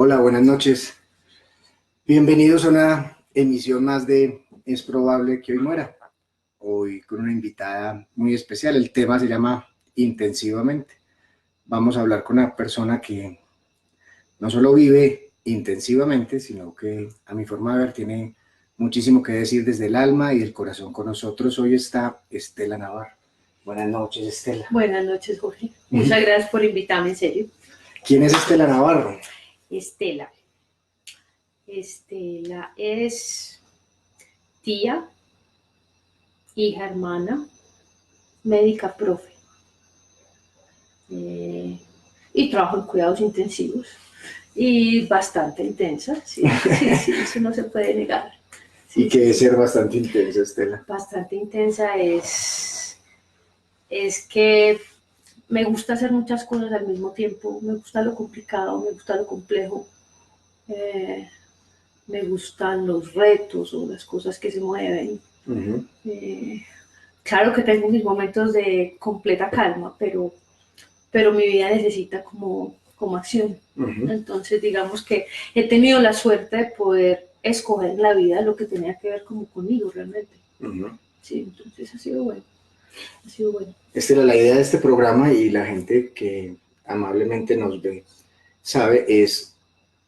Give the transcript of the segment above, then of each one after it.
Hola, buenas noches. Bienvenidos a una emisión más de Es probable que hoy muera. Hoy con una invitada muy especial. El tema se llama Intensivamente. Vamos a hablar con una persona que no solo vive intensivamente, sino que a mi forma de ver tiene muchísimo que decir desde el alma y el corazón con nosotros. Hoy está Estela Navarro. Buenas noches, Estela. Buenas noches, Jorge. Muchas gracias por invitarme, en serio. ¿Quién es Estela Navarro? Estela. Estela es tía, hija, hermana, médica, profe. Y trabajo en cuidados intensivos. Y bastante intensa, sí, eso no se puede negar. Sí, y que debe ser bastante intensa, Estela. Bastante intensa es que me gusta hacer muchas cosas al mismo tiempo. Me gusta lo complicado, me gusta lo complejo. Me gustan los retos o las cosas que se mueven. Claro que tengo mis momentos de completa calma, pero mi vida necesita como acción. Entonces, digamos que he tenido la suerte de poder escoger en la vida lo que tenía que ver como conmigo realmente. Sí, entonces ha sido bueno. Ha sido bueno. Esta era la idea de este programa y la gente que amablemente nos ve sabe es,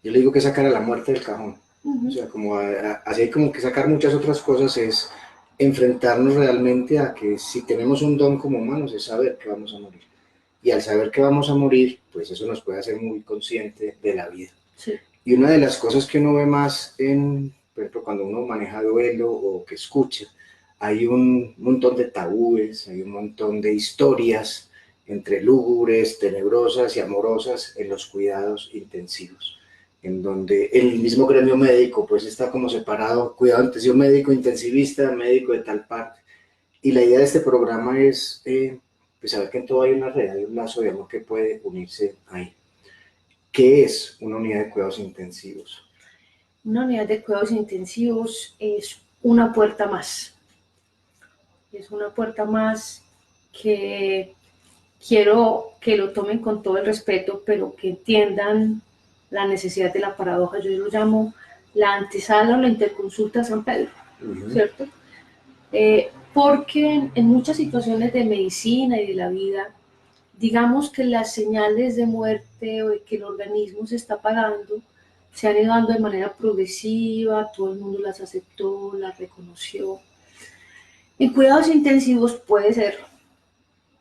yo le digo que sacar a la muerte del cajón. O sea, como así hay como que sacar muchas otras cosas, es enfrentarnos realmente a que si tenemos un don como humanos es saber que vamos a morir. Y al saber que vamos a morir, pues eso nos puede hacer muy consciente de la vida. Sí. Y una de las cosas que uno ve más por ejemplo, cuando uno maneja duelo o que escucha, hay un montón de tabúes, hay un montón de historias entre lúgubres, tenebrosas y amorosas en los cuidados intensivos, en donde el mismo gremio médico pues está como separado, cuidado intensivo médico, intensivista, médico de tal parte. Y la idea de este programa es pues saber que en todo hay una red, hay un lazo de amor que puede unirse ahí. ¿Qué es una unidad de cuidados intensivos? Una unidad de cuidados intensivos es una puerta más. Es una puerta más que quiero que lo tomen con todo el respeto, pero que entiendan la necesidad de la paradoja. Yo lo llamo la antesala o la interconsulta a San Pedro, ¿cierto? Porque en muchas situaciones de medicina y de la vida, digamos que las señales de muerte o de que el organismo se está apagando se han ido dando de manera progresiva, todo el mundo las aceptó, las reconoció. En cuidados intensivos puede ser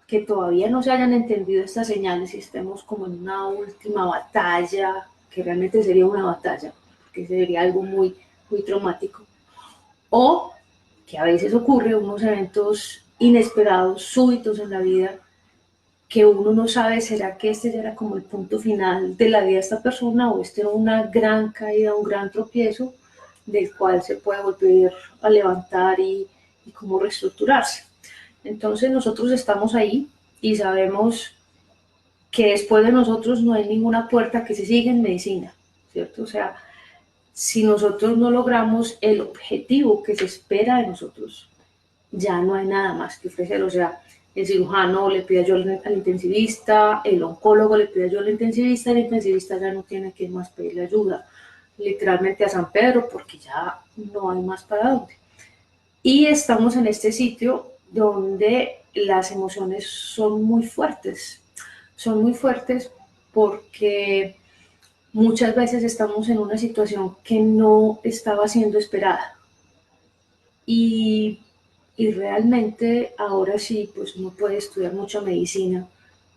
que todavía no se hayan entendido estas señales y estemos como en una última batalla, que realmente sería una batalla, que sería algo muy, muy traumático. O que a veces ocurre unos eventos inesperados, súbitos en la vida, que uno no sabe, ¿será que este ya era como el punto final de la vida de esta persona o este era una gran caída, un gran tropiezo del cual se puede volver a levantar y cómo reestructurarse? Entonces nosotros estamos ahí y sabemos que después de nosotros no hay ninguna puerta que se siga en medicina, ¿cierto? O sea, si nosotros no logramos el objetivo que se espera de nosotros, ya no hay nada más que ofrecer. O sea, el cirujano le pide ayuda al intensivista, el oncólogo le pide ayuda al intensivista, el intensivista ya no tiene que más pedirle ayuda, literalmente a San Pedro, porque ya no hay más para dónde. Y estamos en este sitio donde las emociones son muy fuertes porque muchas veces estamos en una situación que no estaba siendo esperada. Y realmente ahora sí, pues uno puede estudiar mucha medicina,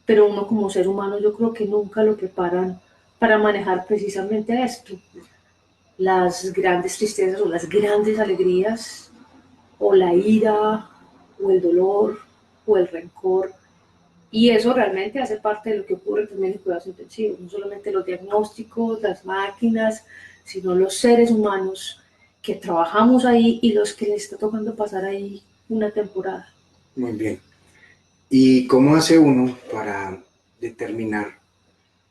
pero uno como ser humano yo creo que nunca lo preparan para manejar precisamente esto. Las grandes tristezas o las grandes alegrías, o la ira, o el dolor, o el rencor. Y eso realmente hace parte de lo que ocurre también en cuidados intensivos, no solamente los diagnósticos, las máquinas, sino los seres humanos que trabajamos ahí y los que les está tocando pasar ahí una temporada. Muy bien. ¿Y cómo hace uno para determinar,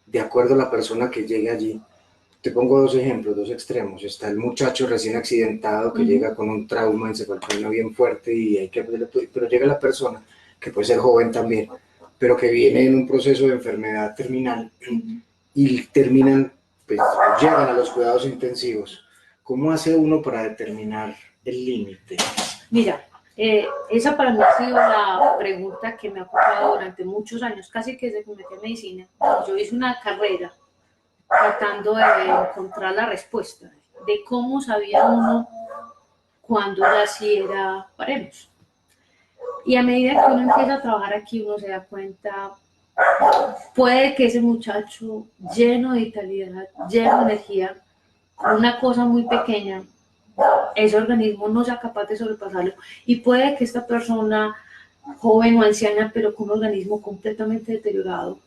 de acuerdo a la persona que llegue allí? Te pongo dos ejemplos, dos extremos. Está el muchacho recién accidentado que llega con un trauma encefalocraniano bien fuerte y hay que hacerle todo, pero llega la persona, que puede ser joven también, pero que viene en un proceso de enfermedad terminal y terminan pues, llegan a los cuidados intensivos, ¿cómo hace uno para determinar el límite? Mira, esa para mí ha sido la pregunta que me ha ocupado durante muchos años, casi que desde que me metí en medicina. Yo hice una carrera tratando de encontrar la respuesta de cómo sabía uno cuando ya sí era paremos. Y a medida que uno empieza a trabajar aquí, uno se da cuenta, puede que ese muchacho lleno de vitalidad, lleno de energía, una cosa muy pequeña, ese organismo no sea capaz de sobrepasarlo. Y puede que esta persona, joven o anciana, pero con un organismo completamente deteriorado,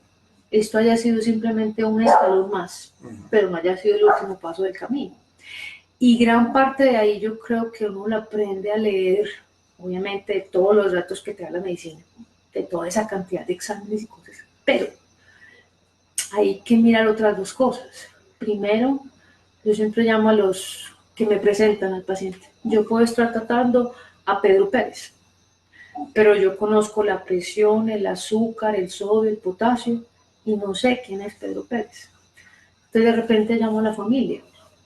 esto haya sido simplemente un escalón más, pero no haya sido el último paso del camino. Y gran parte de ahí yo creo que uno lo aprende a leer, obviamente, de todos los datos que te da la medicina, de toda esa cantidad de exámenes y cosas. Pero hay que mirar otras dos cosas. Primero, yo siempre llamo a los que me presentan al paciente. Yo puedo estar tratando a Pedro Pérez, pero yo conozco la presión, el azúcar, el sodio, el potasio, y no sé quién es Pedro Pérez. Entonces de repente llamo a la familia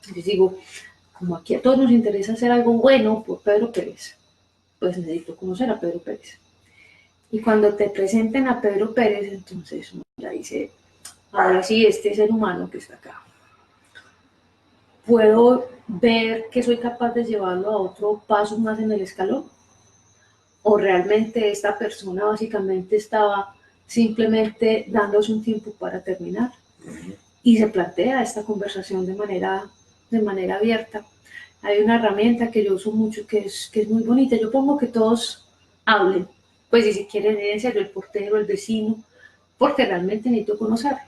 y les digo, como aquí a todos nos interesa hacer algo bueno por Pedro Pérez, pues necesito conocer a Pedro Pérez. Y cuando te presenten a Pedro Pérez, entonces uno ya dice, ahora sí, este ser humano que está acá, ¿puedo ver que soy capaz de llevarlo a otro paso más en el escalón? ¿O realmente esta persona básicamente estaba simplemente dándose un tiempo para terminar? Y se plantea esta conversación de manera abierta. Hay una herramienta que yo uso mucho que es muy bonita. Yo pongo que todos hablen, pues y si quieren en serio, el portero, el vecino, porque realmente necesito conocer.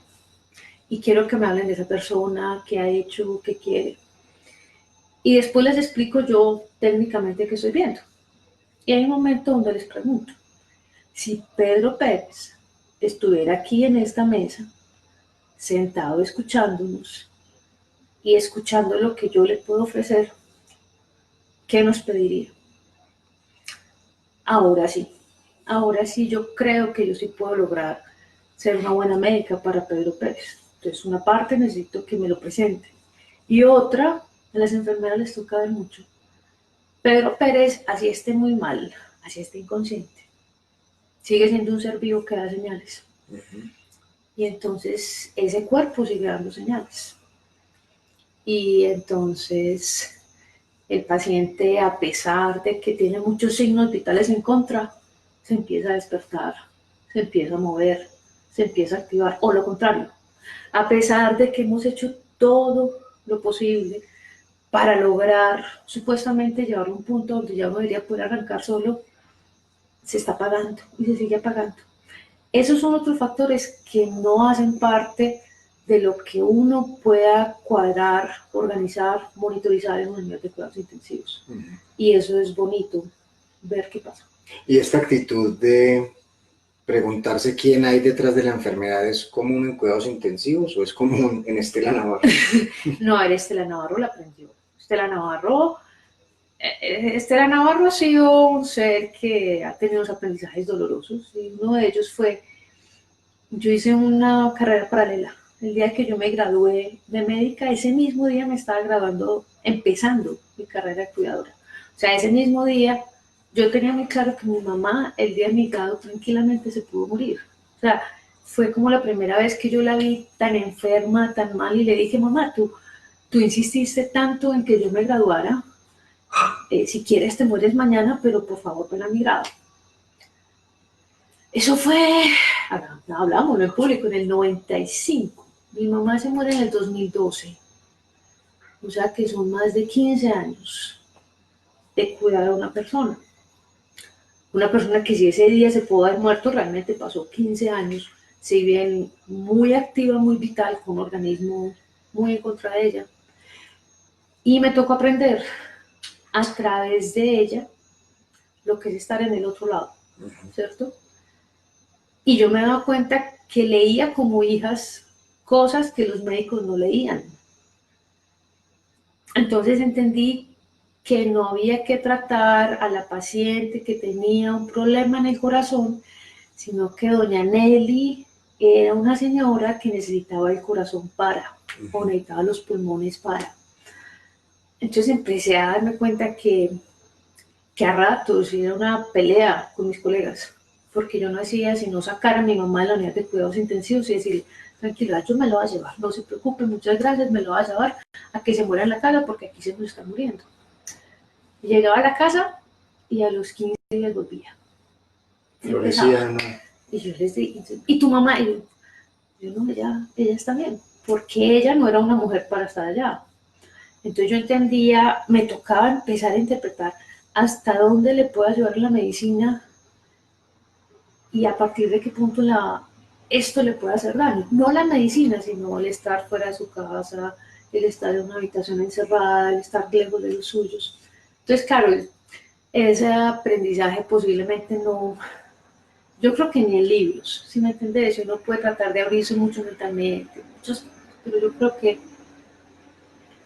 Y quiero que me hablen de esa persona, qué ha hecho, qué quiere. Y después les explico yo técnicamente qué estoy viendo. Y hay un momento donde les pregunto, si Pedro Pérez estuviera aquí en esta mesa, sentado escuchándonos y escuchando lo que yo le puedo ofrecer, ¿qué nos pediría? Ahora sí yo creo que yo sí puedo lograr ser una buena médica para Pedro Pérez. Entonces una parte necesito que me lo presente y otra, a las enfermeras les toca ver mucho. Pedro Pérez, así esté muy mal, así esté inconsciente, sigue siendo un ser vivo que da señales. Y entonces ese cuerpo sigue dando señales. Y entonces el paciente, a pesar de que tiene muchos signos vitales en contra, se empieza a despertar, se empieza a mover, se empieza a activar, o lo contrario, a pesar de que hemos hecho todo lo posible para lograr supuestamente llevar a un punto donde ya uno debería poder arrancar solo, se está apagando y se sigue apagando. Esos son otros factores que no hacen parte de lo que uno pueda cuadrar, organizar, monitorizar en un nivel de cuidados intensivos. Y eso es bonito, ver qué pasa. Y esta actitud de preguntarse quién hay detrás de la enfermedad, ¿es común en cuidados intensivos o es común en Estela Navarro? No, Estela Navarro la aprendió. Estela Navarro ha sido un ser que ha tenido unos aprendizajes dolorosos y uno de ellos fue, yo hice una carrera paralela. El día que yo me gradué de médica, ese mismo día me estaba graduando, empezando mi carrera de cuidadora. O sea, ese mismo día yo tenía muy claro que mi mamá, el día de mi grado, tranquilamente se pudo morir. O sea, fue como la primera vez que yo la vi tan enferma, tan mal, y le dije, mamá, tú insististe tanto en que yo me graduara, si quieres te mueres mañana, pero por favor ven a mi grado. Eso fue, hablamos en público, en el 95. Mi mamá se muere en el 2012. O sea que son más de 15 años de cuidar a una persona. Una persona que si ese día se pudo haber muerto, realmente pasó 15 años, si bien muy activa, muy vital, con un organismo muy en contra de ella. Y me tocó aprender a través de ella lo que es estar en el otro lado, ¿cierto? Y yo me daba cuenta que leía como hijas cosas que los médicos no leían. Entonces entendí que no había que tratar a la paciente que tenía un problema en el corazón, sino que doña Nelly era una señora que necesitaba el corazón para. o necesitaba los pulmones para. Entonces empecé a darme cuenta que a ratos era una pelea con mis colegas, porque yo no hacía sino sacar a mi mamá de la unidad de cuidados intensivos y decirle, tranquila, yo me lo voy a llevar, no se preocupe, muchas gracias, me lo voy a llevar a que se muera en la casa porque aquí se nos está muriendo. Y llegaba a la casa y a los 15 días volvía. Florecía, ¿no? Y yo les dije, ¿y tu mamá? Y yo no, ella está bien, porque ella no era una mujer para estar allá. Entonces yo entendía, me tocaba empezar a interpretar hasta dónde le puedo ayudar la medicina y a partir de qué punto esto le puede hacer daño. No la medicina, sino el estar fuera de su casa, el estar en una habitación encerrada, el estar lejos de los suyos. Entonces, claro, ese aprendizaje posiblemente no, yo creo que ni en libros, si me entiendes, uno puede tratar de abrirse mucho mentalmente, pero yo creo que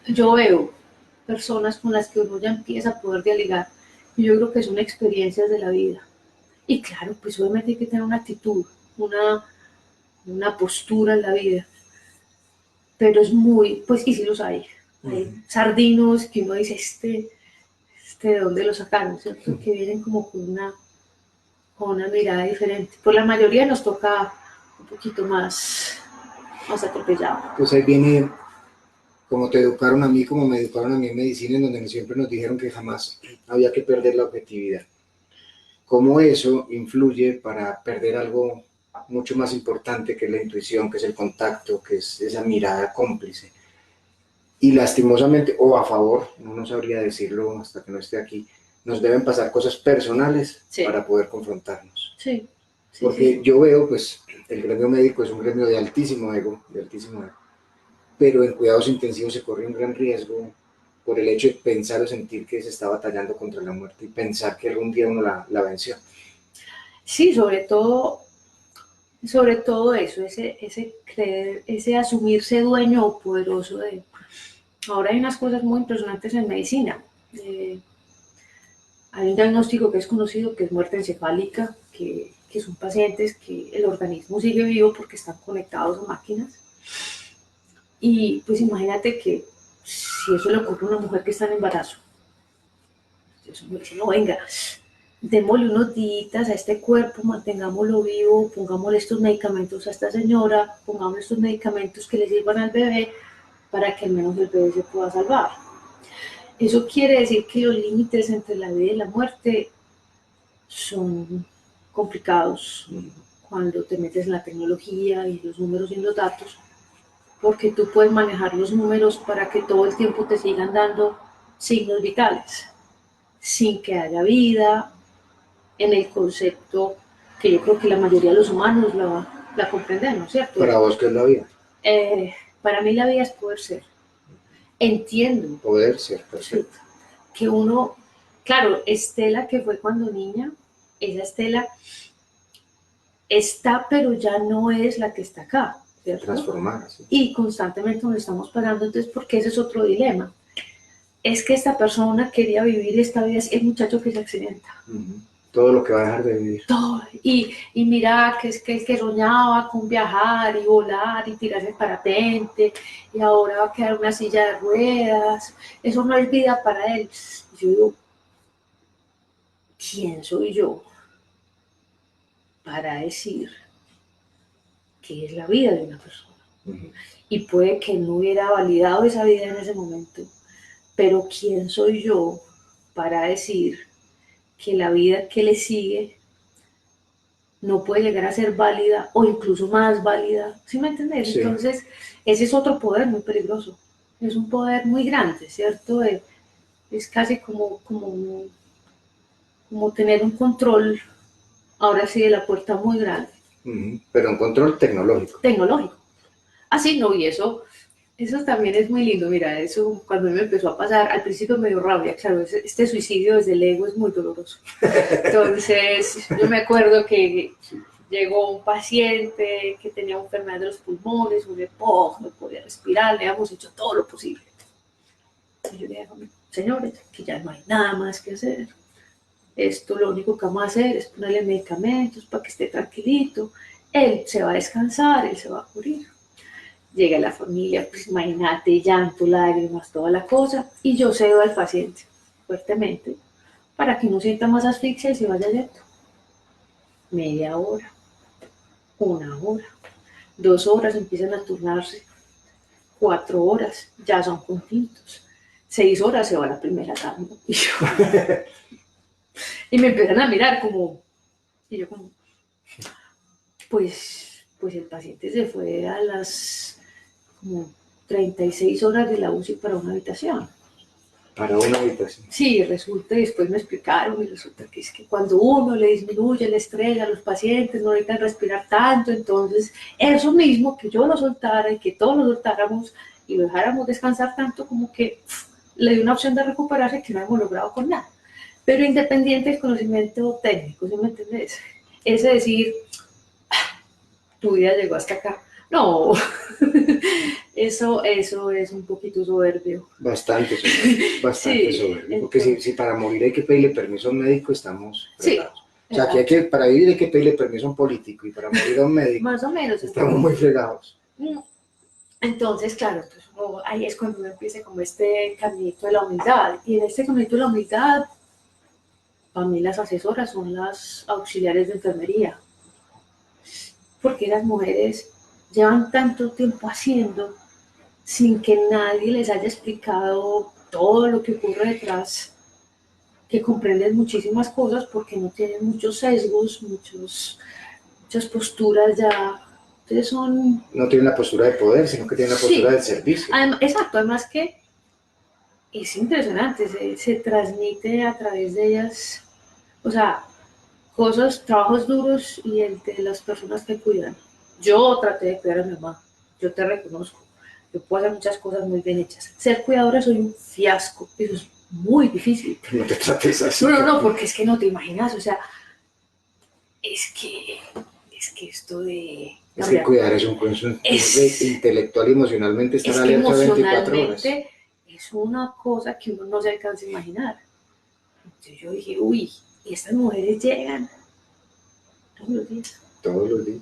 yo veo personas con las que uno ya empieza a poder dialogar y yo creo que son experiencias de la vida. Y claro, pues obviamente hay que tener una actitud, una postura en la vida, pero es muy, pues y sí los hay. Hay sardinos que uno dice, ¿de dónde lo sacaron? ¿Cierto? Que vienen como con una mirada diferente. Por la mayoría nos toca un poquito más atropellado. Pues ahí viene, como te educaron a mí, como me educaron a mí en medicina, en donde siempre nos dijeron que jamás había que perder la objetividad. Cómo eso influye para perder algo mucho más importante que es la intuición, que es el contacto, que es esa mirada cómplice. Y lastimosamente, o a favor, no sabría decirlo hasta que no esté aquí, nos deben pasar cosas personales para poder confrontarnos. Sí. Porque yo veo, pues, el gremio médico es un gremio de altísimo ego, pero en cuidados intensivos se corre un gran riesgo por el hecho de pensar o sentir que se está batallando contra la muerte y pensar que algún día uno la venció. Sí, sobre todo eso, ese creer, ese asumirse dueño o poderoso de. Ahora hay unas cosas muy impresionantes en medicina. Hay un diagnóstico que es conocido, que es muerte encefálica, que son pacientes que el organismo sigue vivo porque están conectados a máquinas. Y pues imagínate que si eso le ocurre a una mujer que está en embarazo, eso me dice, no, venga, démosle unos días a este cuerpo, mantengámoslo vivo, pongámosle estos medicamentos a esta señora, pongámosle estos medicamentos que le sirvan al bebé para que al menos el bebé se pueda salvar. Eso quiere decir que los límites entre la vida y la muerte son complicados cuando te metes en la tecnología y los números y en los datos, porque tú puedes manejar los números para que todo el tiempo te sigan dando signos vitales, sin que haya vida, en el concepto que yo creo que la mayoría de los humanos la comprendemos, ¿cierto? ¿Para vos qué es la vida? Para mí la vida es poder ser. Entiendo. Poder ser, perfecto. Sí, que uno, claro, Estela que fue cuando niña, esa Estela está, pero ya no es la que está acá, ¿cierto? Transformada, sí. Y constantemente nos estamos parando, entonces, porque ese es otro dilema. Es que esta persona quería vivir esta vida, es el muchacho que se accidenta. Todo lo que va a dejar de vivir. Todo. Y mira, que es que soñaba con viajar y volar y tirarse el parapente, y ahora va a quedar una silla de ruedas. Eso no es vida para él. Yo digo, ¿quién soy yo para decir qué es la vida de una persona? Y puede que no hubiera validado esa vida en ese momento, pero ¿quién soy yo para decir que la vida que le sigue no puede llegar a ser válida o incluso más válida? ¿Sí me entendés? Sí. Entonces, ese es otro poder muy peligroso. Es un poder muy grande, ¿cierto? Es casi como tener un control, ahora sí, de la puerta muy grande. Pero un control tecnológico. Tecnológico. Así no, y eso también es muy lindo. Mira, eso cuando me empezó a pasar, al principio me dio rabia, claro, este suicidio desde el ego es muy doloroso. Entonces, yo me acuerdo que llegó un paciente que tenía una enfermedad de los pulmones, un EPOC, no podía respirar, le habíamos hecho todo lo posible. Y yo le dije, señores, que ya no hay nada más que hacer. Esto lo único que vamos a hacer es ponerle medicamentos para que esté tranquilito. Él se va a descansar, él se va a curar. Llega la familia, pues imagínate, llanto, lágrimas, toda la cosa, y yo cedo al paciente fuertemente para que no sienta más asfixia y se vaya lento. Media hora, una hora, 2 horas empiezan a turnarse, 4 horas ya son continuos, 6 horas se va la primera tanda. Y me empiezan a mirar como, y yo como, pues el paciente se fue a las como 36 horas de la UCI para una habitación. Para una habitación. Sí, resulta, y después me explicaron, y resulta que es que cuando uno le disminuye el estrés a los pacientes, no necesitan respirar tanto, entonces eso mismo, que yo lo soltara y que todos lo soltáramos y lo dejáramos descansar tanto, como que le dio una opción de recuperarse que no hemos logrado con nada. Pero independiente del conocimiento técnico, ¿sí me entendés? Ese decir, tu vida llegó hasta acá. No, eso es un poquito soberbio. Bastante soberbio, Sí, soberbio. Porque si para morir hay que pedirle permiso a un médico, estamos fregados. Sí, o sea, que para vivir hay que pedirle permiso a un político y para morir a un médico. Más o menos. Estamos muy fregados. Entonces, claro, pues, ahí es cuando uno empieza como este caminito de la humildad. Y en este caminito de la humildad, para mí las asesoras son las auxiliares de enfermería. Porque las mujeres llevan tanto tiempo haciendo sin que nadie les haya explicado todo lo que ocurre detrás, que comprenden muchísimas cosas porque no tienen muchos sesgos, muchas posturas ya. Entonces no tienen la postura de poder, sino que tienen la postura del servicio. Además, exacto, además que es impresionante, se transmite a través de ellas, o sea, cosas, trabajos duros y de las personas que cuidan. Yo traté de cuidar a mi mamá, yo te reconozco, yo puedo hacer muchas cosas muy bien hechas. Ser cuidadora soy un fiasco, eso es muy difícil. No te trates así. No, porque es que no te imaginas, o sea, es que esto de... Es que cuidar es un proceso intelectual y emocionalmente estar alerta 24 horas. Es una cosa que uno no se alcanza a imaginar. Entonces yo dije, uy, y estas mujeres llegan todos los días. Todos los días.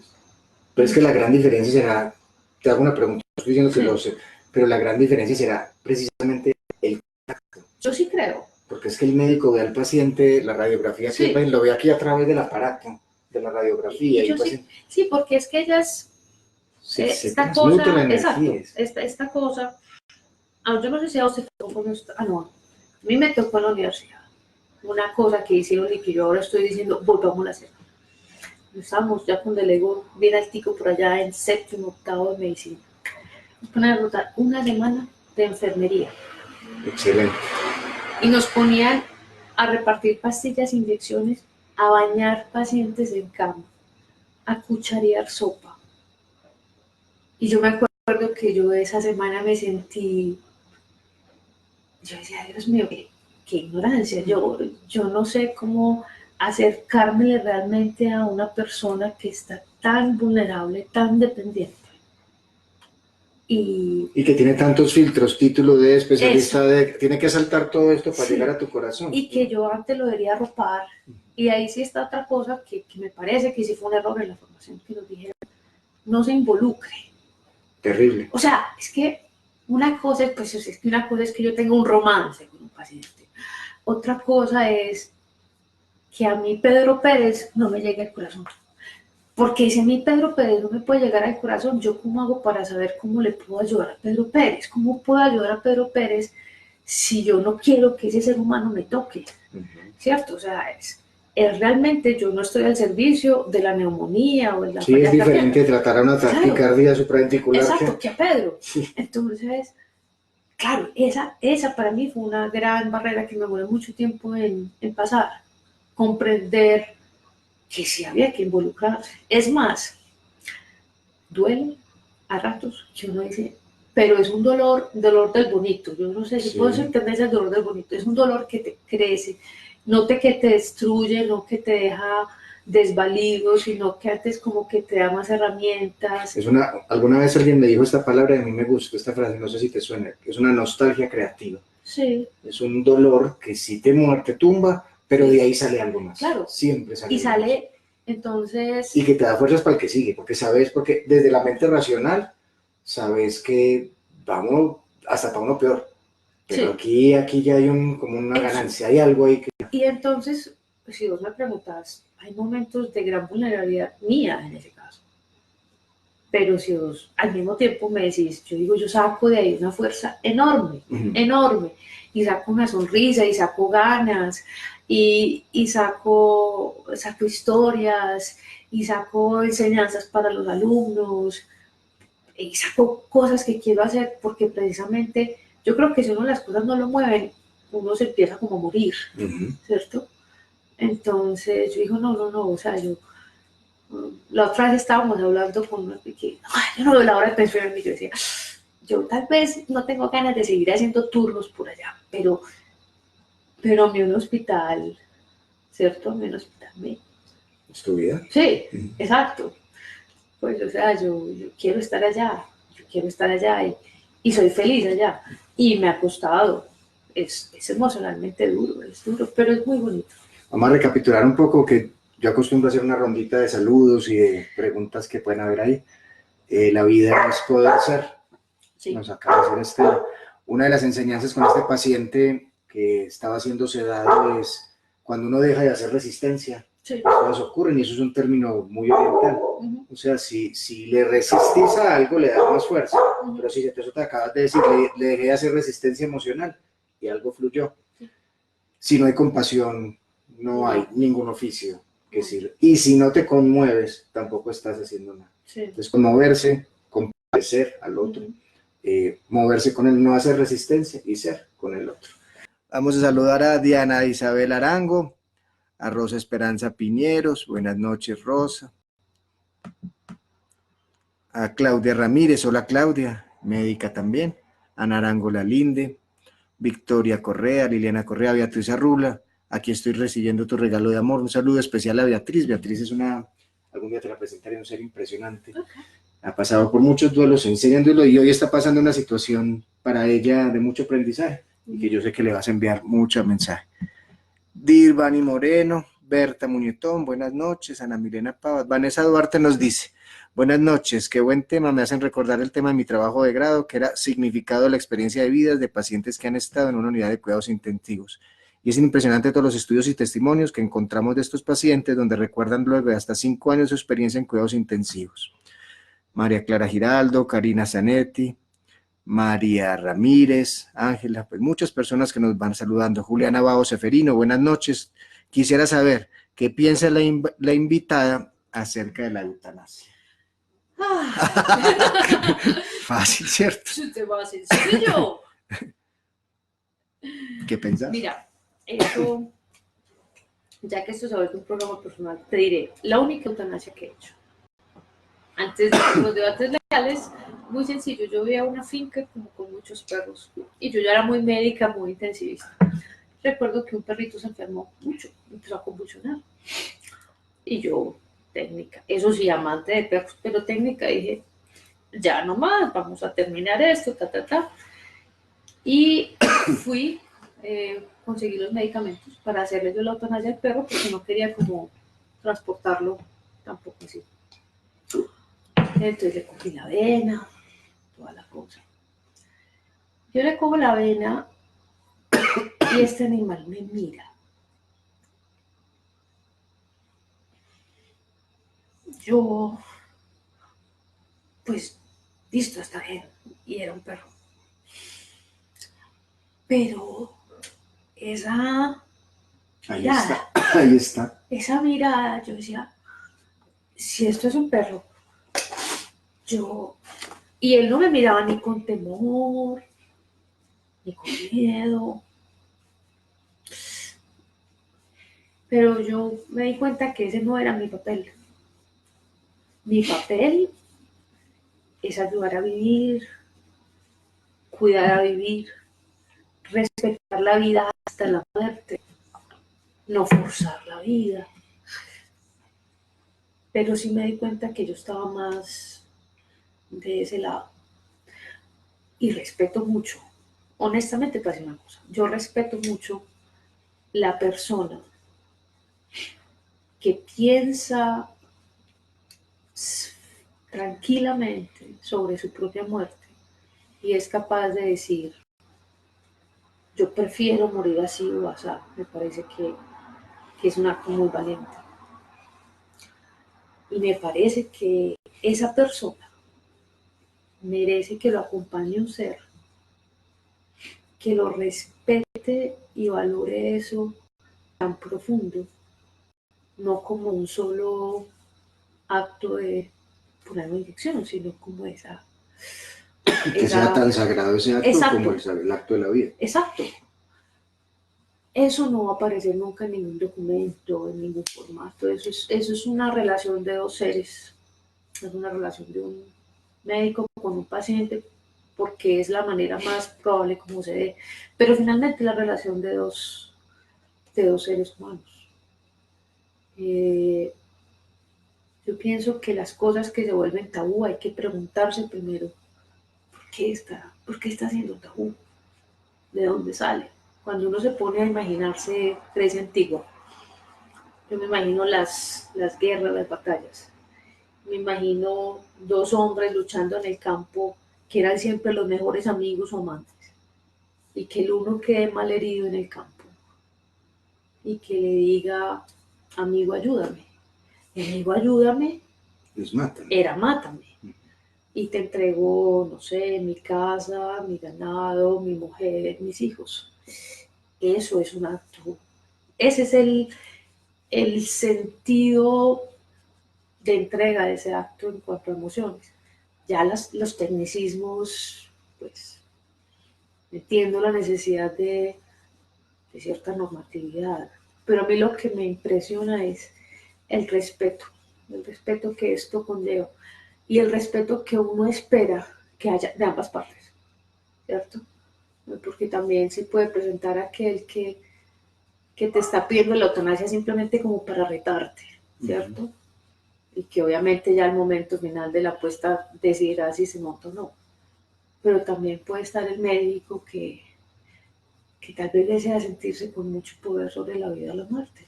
Pero es que la gran diferencia será, te hago una pregunta, estoy diciendo que lo sé, pero la gran diferencia será precisamente el contacto. Yo sí creo. Porque es que el médico ve al paciente, la radiografía, que lo ve aquí a través del aparato, de la radiografía. Sí, porque es que ellas, esta cosa, exacto, esta cosa, yo no sé si a usted no, a mí me tocó en la universidad, una cosa que hicieron y que yo ahora estoy diciendo, volvamos a hacer. Estamos ya con delego bien altico por allá en 7º, 8º de medicina. Nos ponen a rotar una semana de enfermería. Excelente. Y nos ponían a repartir pastillas, inyecciones, a bañar pacientes en cama, a cucharear sopa. Y yo me acuerdo que yo esa semana me sentí, yo decía, Dios mío, qué ignorancia, yo no sé cómo acercarme realmente a una persona que está tan vulnerable, tan dependiente. Y que tiene tantos filtros, título de especialista, tiene que saltar todo esto para llegar a tu corazón. Y que yo antes lo debería arropar. Y ahí sí está otra cosa que me parece que sí fue un error en la formación que nos dijeron, no se involucre. Terrible. O sea, es que una cosa es que yo tenga un romance con un paciente. Otra cosa es que a mí Pedro Pérez no me llegue al corazón. Porque si a mí Pedro Pérez no me puede llegar al corazón, ¿yo cómo hago para saber cómo le puedo ayudar a Pedro Pérez? ¿Cómo puedo ayudar a Pedro Pérez si yo no quiero que ese ser humano me toque? ¿Cierto? O sea, es realmente yo no estoy al servicio de la neumonía o de la Sí, es diferente tratar a una taquicardia supraventricular. Exacto, que a Pedro. Sí. Entonces, claro, esa para mí fue una gran barrera que me demoró mucho tiempo en pasar. Comprender que sí había que involucrarse. Es más, duele a ratos que uno dice, pero es un dolor del bonito. Yo no sé si puedo entender el dolor del bonito. Es un dolor que te crece, no que te destruye, no que te deja desvalido, sino que antes como que te da más herramientas. Alguna vez alguien me dijo esta palabra y a mí me gustó esta frase, no sé si te suena, es una nostalgia creativa. Sí. Es un dolor que sí te tumba, pero de ahí sale algo más. Claro. Siempre sale. Y sale, más. Entonces... Y que te da fuerzas para el que sigue, porque sabes, porque desde la mente racional sabes que vamos hasta para uno peor. Pero Sí. aquí ya hay como una Eso. ganancia, hay algo ahí que... Y entonces, si vos me preguntas, hay momentos de gran vulnerabilidad mía en ese caso. Pero si vos al mismo tiempo me decís, yo digo, yo saco de ahí una fuerza enorme, enorme, y saco una sonrisa, y saco ganas, y saco historias, y saco enseñanzas para los alumnos, y saco cosas que quiero hacer, porque precisamente yo creo que si uno las cosas no lo mueven, uno se empieza como a morir, ¿cierto? Entonces yo digo, no, no, no, o sea, la otra vez estábamos hablando con una que, yo no veo la hora de pensionarme, y yo decía, yo tal vez no tengo ganas de seguir haciendo turnos por allá, pero a mí un hospital, ¿cierto? A mí un hospital me... ¿Es tu vida? Sí, exacto. Pues, o sea, yo quiero estar allá, yo quiero estar allá y soy feliz allá. Y me ha costado, es emocionalmente duro, es duro, pero es muy bonito. Vamos a recapitular un poco que yo acostumbro a hacer una rondita de saludos y de preguntas que pueden haber ahí. La vida es poder ser. Sí. Nos acaba de hacer una de las enseñanzas con este paciente que estaba siendo sedado es cuando uno deja de hacer resistencia, sí, las cosas ocurren, y eso es un término muy oriental. O sea, si le resistís a algo, le das más fuerza. Pero si eso te acabas de decir, le dejé de hacer resistencia emocional y algo fluyó. Sí. Si no hay compasión, no hay ningún oficio que sirva. Y si no te conmueves, tampoco estás haciendo nada. Sí. Entonces, conmoverse, compadecer al otro, moverse con él, no hacer resistencia y ser con el otro. Vamos a saludar a Diana Isabel Arango, a Rosa Esperanza Piñeros, buenas noches Rosa, a Claudia Ramírez, hola Claudia, médica también, a Narango Lalinde, Victoria Correa, Liliana Correa, Beatriz Arrula, aquí estoy recibiendo tu regalo de amor, un saludo especial a Beatriz. Beatriz es algún día te la presentaré, un ser impresionante. Okay. Ha pasado por muchos duelos enseñándolo y hoy está pasando una situación para ella de mucho aprendizaje y que yo sé que le vas a enviar mucho mensaje. Dirvani Moreno, Berta Muñetón, buenas noches. Ana Milena Pavas, Vanessa Duarte nos dice, buenas noches, qué buen tema, me hacen recordar el tema de mi trabajo de grado, que era significado de la experiencia de vidas de pacientes que han estado en una unidad de cuidados intensivos. Y es impresionante todos los estudios y testimonios que encontramos de estos pacientes donde recuerdan luego de hasta 5 años su experiencia en cuidados intensivos. María Clara Giraldo, Karina Zanetti, María Ramírez, Ángela, pues muchas personas que nos van saludando. Juliana Bao Seferino, buenas noches. Quisiera saber qué piensa la invitada acerca de la eutanasia. Fácil, ¿cierto? Es un tema sencillo. ¿Qué pensás? Mira, eso, ya que esto se vuelve un programa personal, te diré, la única eutanasia que he hecho. Antes de los debates legales, muy sencillo, yo veía una finca como con muchos perros y yo ya era muy médica, muy intensivista. Recuerdo que un perrito se enfermó mucho, empezó a convulsionar y yo, técnica, eso sí, amante de perros, pero técnica, dije, ya no más, vamos a terminar esto, y fui, conseguí los medicamentos para hacerle yo la eutanasia al perro porque no quería como transportarlo tampoco así. Entonces le cogí la vena, toda la cosa. Yo le cojo la vena y este animal me mira. Yo, pues, listo, está bien. Y era un perro. Pero esa mirada, ahí está. Esa mirada, yo decía, si esto es un perro, yo... Y él no me miraba ni con temor, ni con miedo. Pero yo me di cuenta que ese no era mi papel. Mi papel es ayudar a vivir, cuidar a vivir, respetar la vida hasta la muerte, no forzar la vida. Pero sí me di cuenta que yo estaba más de ese lado. Y respeto mucho, honestamente te voy a decir una cosa, yo respeto mucho la persona que piensa tranquilamente sobre su propia muerte y es capaz de decir, yo prefiero morir así o así, me parece que es un acto muy valiente. Y me parece que esa persona merece que lo acompañe un ser, que lo respete y valore eso tan profundo, no como un solo acto de poner una inyección, sino como Que sea esa tan sagrado ese acto como exacto, el acto de la vida. exacto. Eso no va a aparecer nunca en ningún documento, en ningún formato. Eso es una relación de dos seres. Es una relación de un médico con un paciente porque es la manera más probable como se ve. Pero finalmente la relación de dos seres humanos. Eh, yo pienso que las cosas que se vuelven tabú hay que preguntarse primero, por qué está siendo tabú? ¿De dónde sale? Cuando uno se pone a imaginarse Grecia antigua, yo me imagino las guerras, las batallas. Me imagino dos hombres luchando en el campo que eran siempre los mejores amigos o amantes y que el uno quede mal herido en el campo y que le diga, amigo, ayúdame. Y amigo, ayúdame, Los matan. era mátame. Y te entrego, no sé, mi casa, mi ganado, mi mujer, mis hijos. Eso es un acto. Ese es el sentido de entrega de ese acto en cuanto a emociones. Ya los tecnicismos, pues entiendo la necesidad de cierta normatividad, pero a mí lo que me impresiona es el respeto que esto conlleva y el respeto que uno espera que haya de ambas partes, ¿cierto? Porque también se puede presentar aquel que te está pidiendo la eutanasia simplemente como para retarte, ¿cierto? Y que obviamente ya al momento final de la apuesta decidirá si se monta o no. Pero también puede estar el médico que tal vez desea sentirse con mucho poder sobre la vida o la muerte.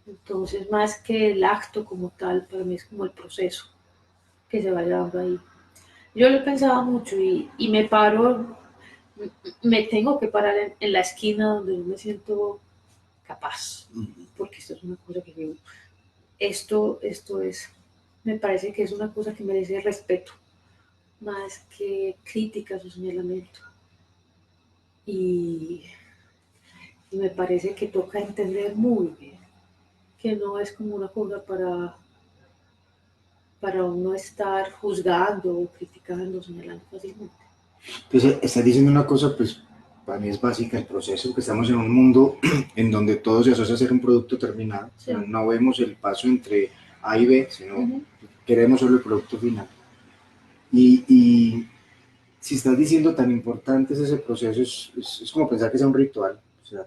Entonces, más que el acto como tal, para mí es como el proceso que se va llevando ahí. Yo lo pensaba mucho y me paro, me tengo que parar en la esquina donde yo me siento capaz, porque esto es una cosa que digo, esto es, me parece que es una cosa que merece respeto, más que críticas o señalamiento. Y me parece que toca entender muy bien que no es como una cosa para uno estar juzgando o criticando, señalando fácilmente. Entonces, estás diciendo una cosa, pues, para mí es básica el proceso, que estamos en un mundo en donde todo se asocia a ser un producto terminado. Sí. O sea, no vemos el paso entre A y B, sino queremos solo el producto final. Y si estás diciendo tan importante es ese proceso, es como pensar que sea un ritual. O sea,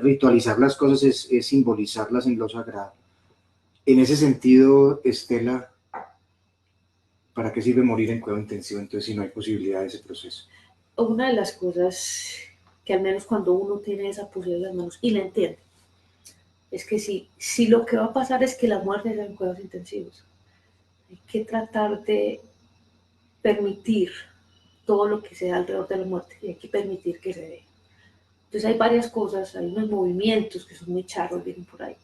ritualizar las cosas es simbolizarlas en lo sagrado. En ese sentido, Estela, ¿para qué sirve morir en cuidado intensivo entonces si no hay posibilidad de ese proceso? Una de las cosas que al menos cuando uno tiene esa posibilidad en las manos y la entiende, es que si lo que va a pasar es que la muerte sea en cuidados intensivos, hay que tratar de permitir todo lo que se da alrededor de la muerte y hay que permitir que se dé. Entonces hay varias cosas, hay unos movimientos que son muy charros, vienen por ahí.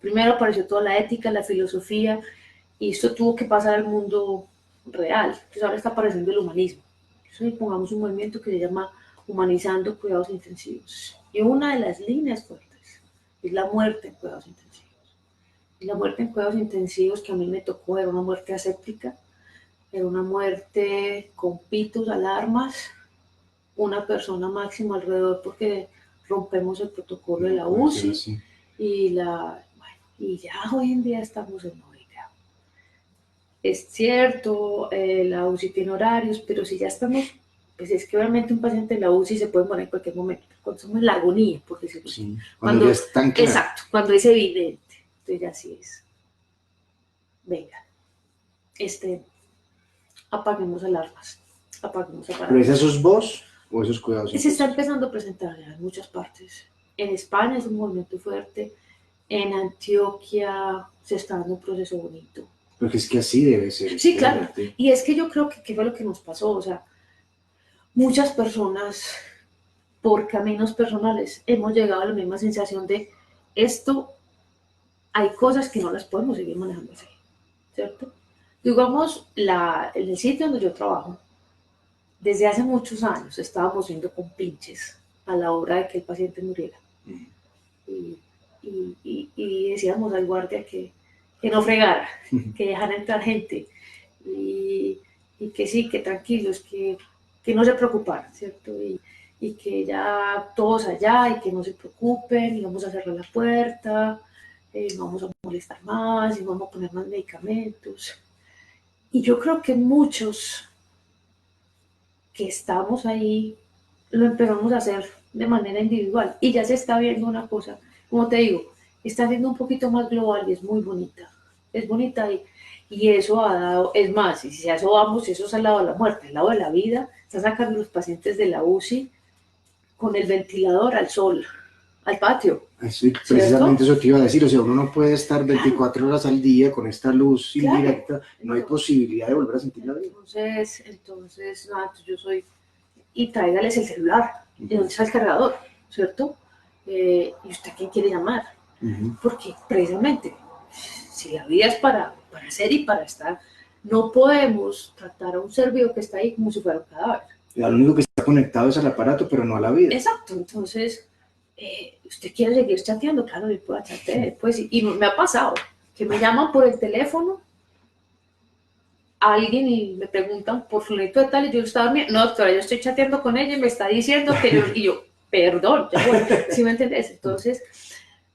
Primero apareció toda la ética, la filosofía, y esto tuvo que pasar al mundo real. Entonces ahora está apareciendo el humanismo. Entonces pongamos un movimiento que se llama Humanizando Cuidados Intensivos. Y una de las líneas fuertes es la muerte en cuidados intensivos. Y la muerte en cuidados intensivos que a mí me tocó era una muerte aséptica, era una muerte con pitos, alarmas, una persona máximo alrededor porque rompemos el protocolo de la UCI y ya hoy en día estamos en movilidad. Es cierto, la UCI tiene horarios, pero si ya estamos, pues es que obviamente un paciente en la UCI se puede morir en cualquier momento, cuando estamos en la agonía, por decirlo así. Cuando ya es tan claro. Exacto, cuando es evidente, entonces ya así es. Venga, apaguemos alarmas, apaguemos aparatos. ¿Pero esa sos vos o esos cuidados? Se está empezando a presentar ya en muchas partes. En España es un movimiento fuerte, en Antioquia se está dando un proceso bonito, Porque es que así debe ser. Sí, claro. Y es que yo creo que ¿qué fue lo que nos pasó? O sea, muchas personas, por caminos personales, hemos llegado a la misma sensación de esto, hay cosas que no las podemos seguir manejando así, ¿cierto? Digamos, en el sitio donde yo trabajo, desde hace muchos años estábamos yendo con pinches a la hora de que el paciente muriera. Y, y decíamos al guardia que no fregara, que dejara entrar gente. Y que sí, que tranquilos, que no se preocuparan, ¿cierto? Y que ya todos allá y que no se preocupen, y vamos a cerrar la puerta, no vamos a molestar más, y vamos a poner más medicamentos. Y yo creo que muchos que estamos ahí lo empezamos a hacer de manera individual y ya se está viendo una cosa, como te digo, está siendo un poquito más global y es bonita y eso ha dado, es más, y si a eso vamos, eso es al lado de la muerte, al lado de la vida, está sacando los pacientes de la UCI con el ventilador al sol, al patio. Sí, precisamente eso te iba a decir, o sea, uno no puede estar 24 horas al día con esta luz indirecta, no hay posibilidad de volver a sentir la vida. Entonces, nada, yo soy, y tráigales el celular, ¿de dónde está el cargador? ¿Cierto? ¿Y usted quién quiere llamar? Porque precisamente, si la vida es para ser y para estar, no podemos tratar a un ser vivo que está ahí como si fuera un cadáver. Lo único que está conectado es al aparato, pero no a la vida. Exacto, entonces, ¿usted quiere seguir chateando? Claro, yo puedo chatear después. Y me ha pasado que me llaman por el teléfono a alguien y me preguntan por fulanito de tal y yo estaba dormida. No, doctora, yo estoy chateando con ella y me está diciendo que yo, y yo, perdón, ya bueno, ¿sí me entendés? Entonces,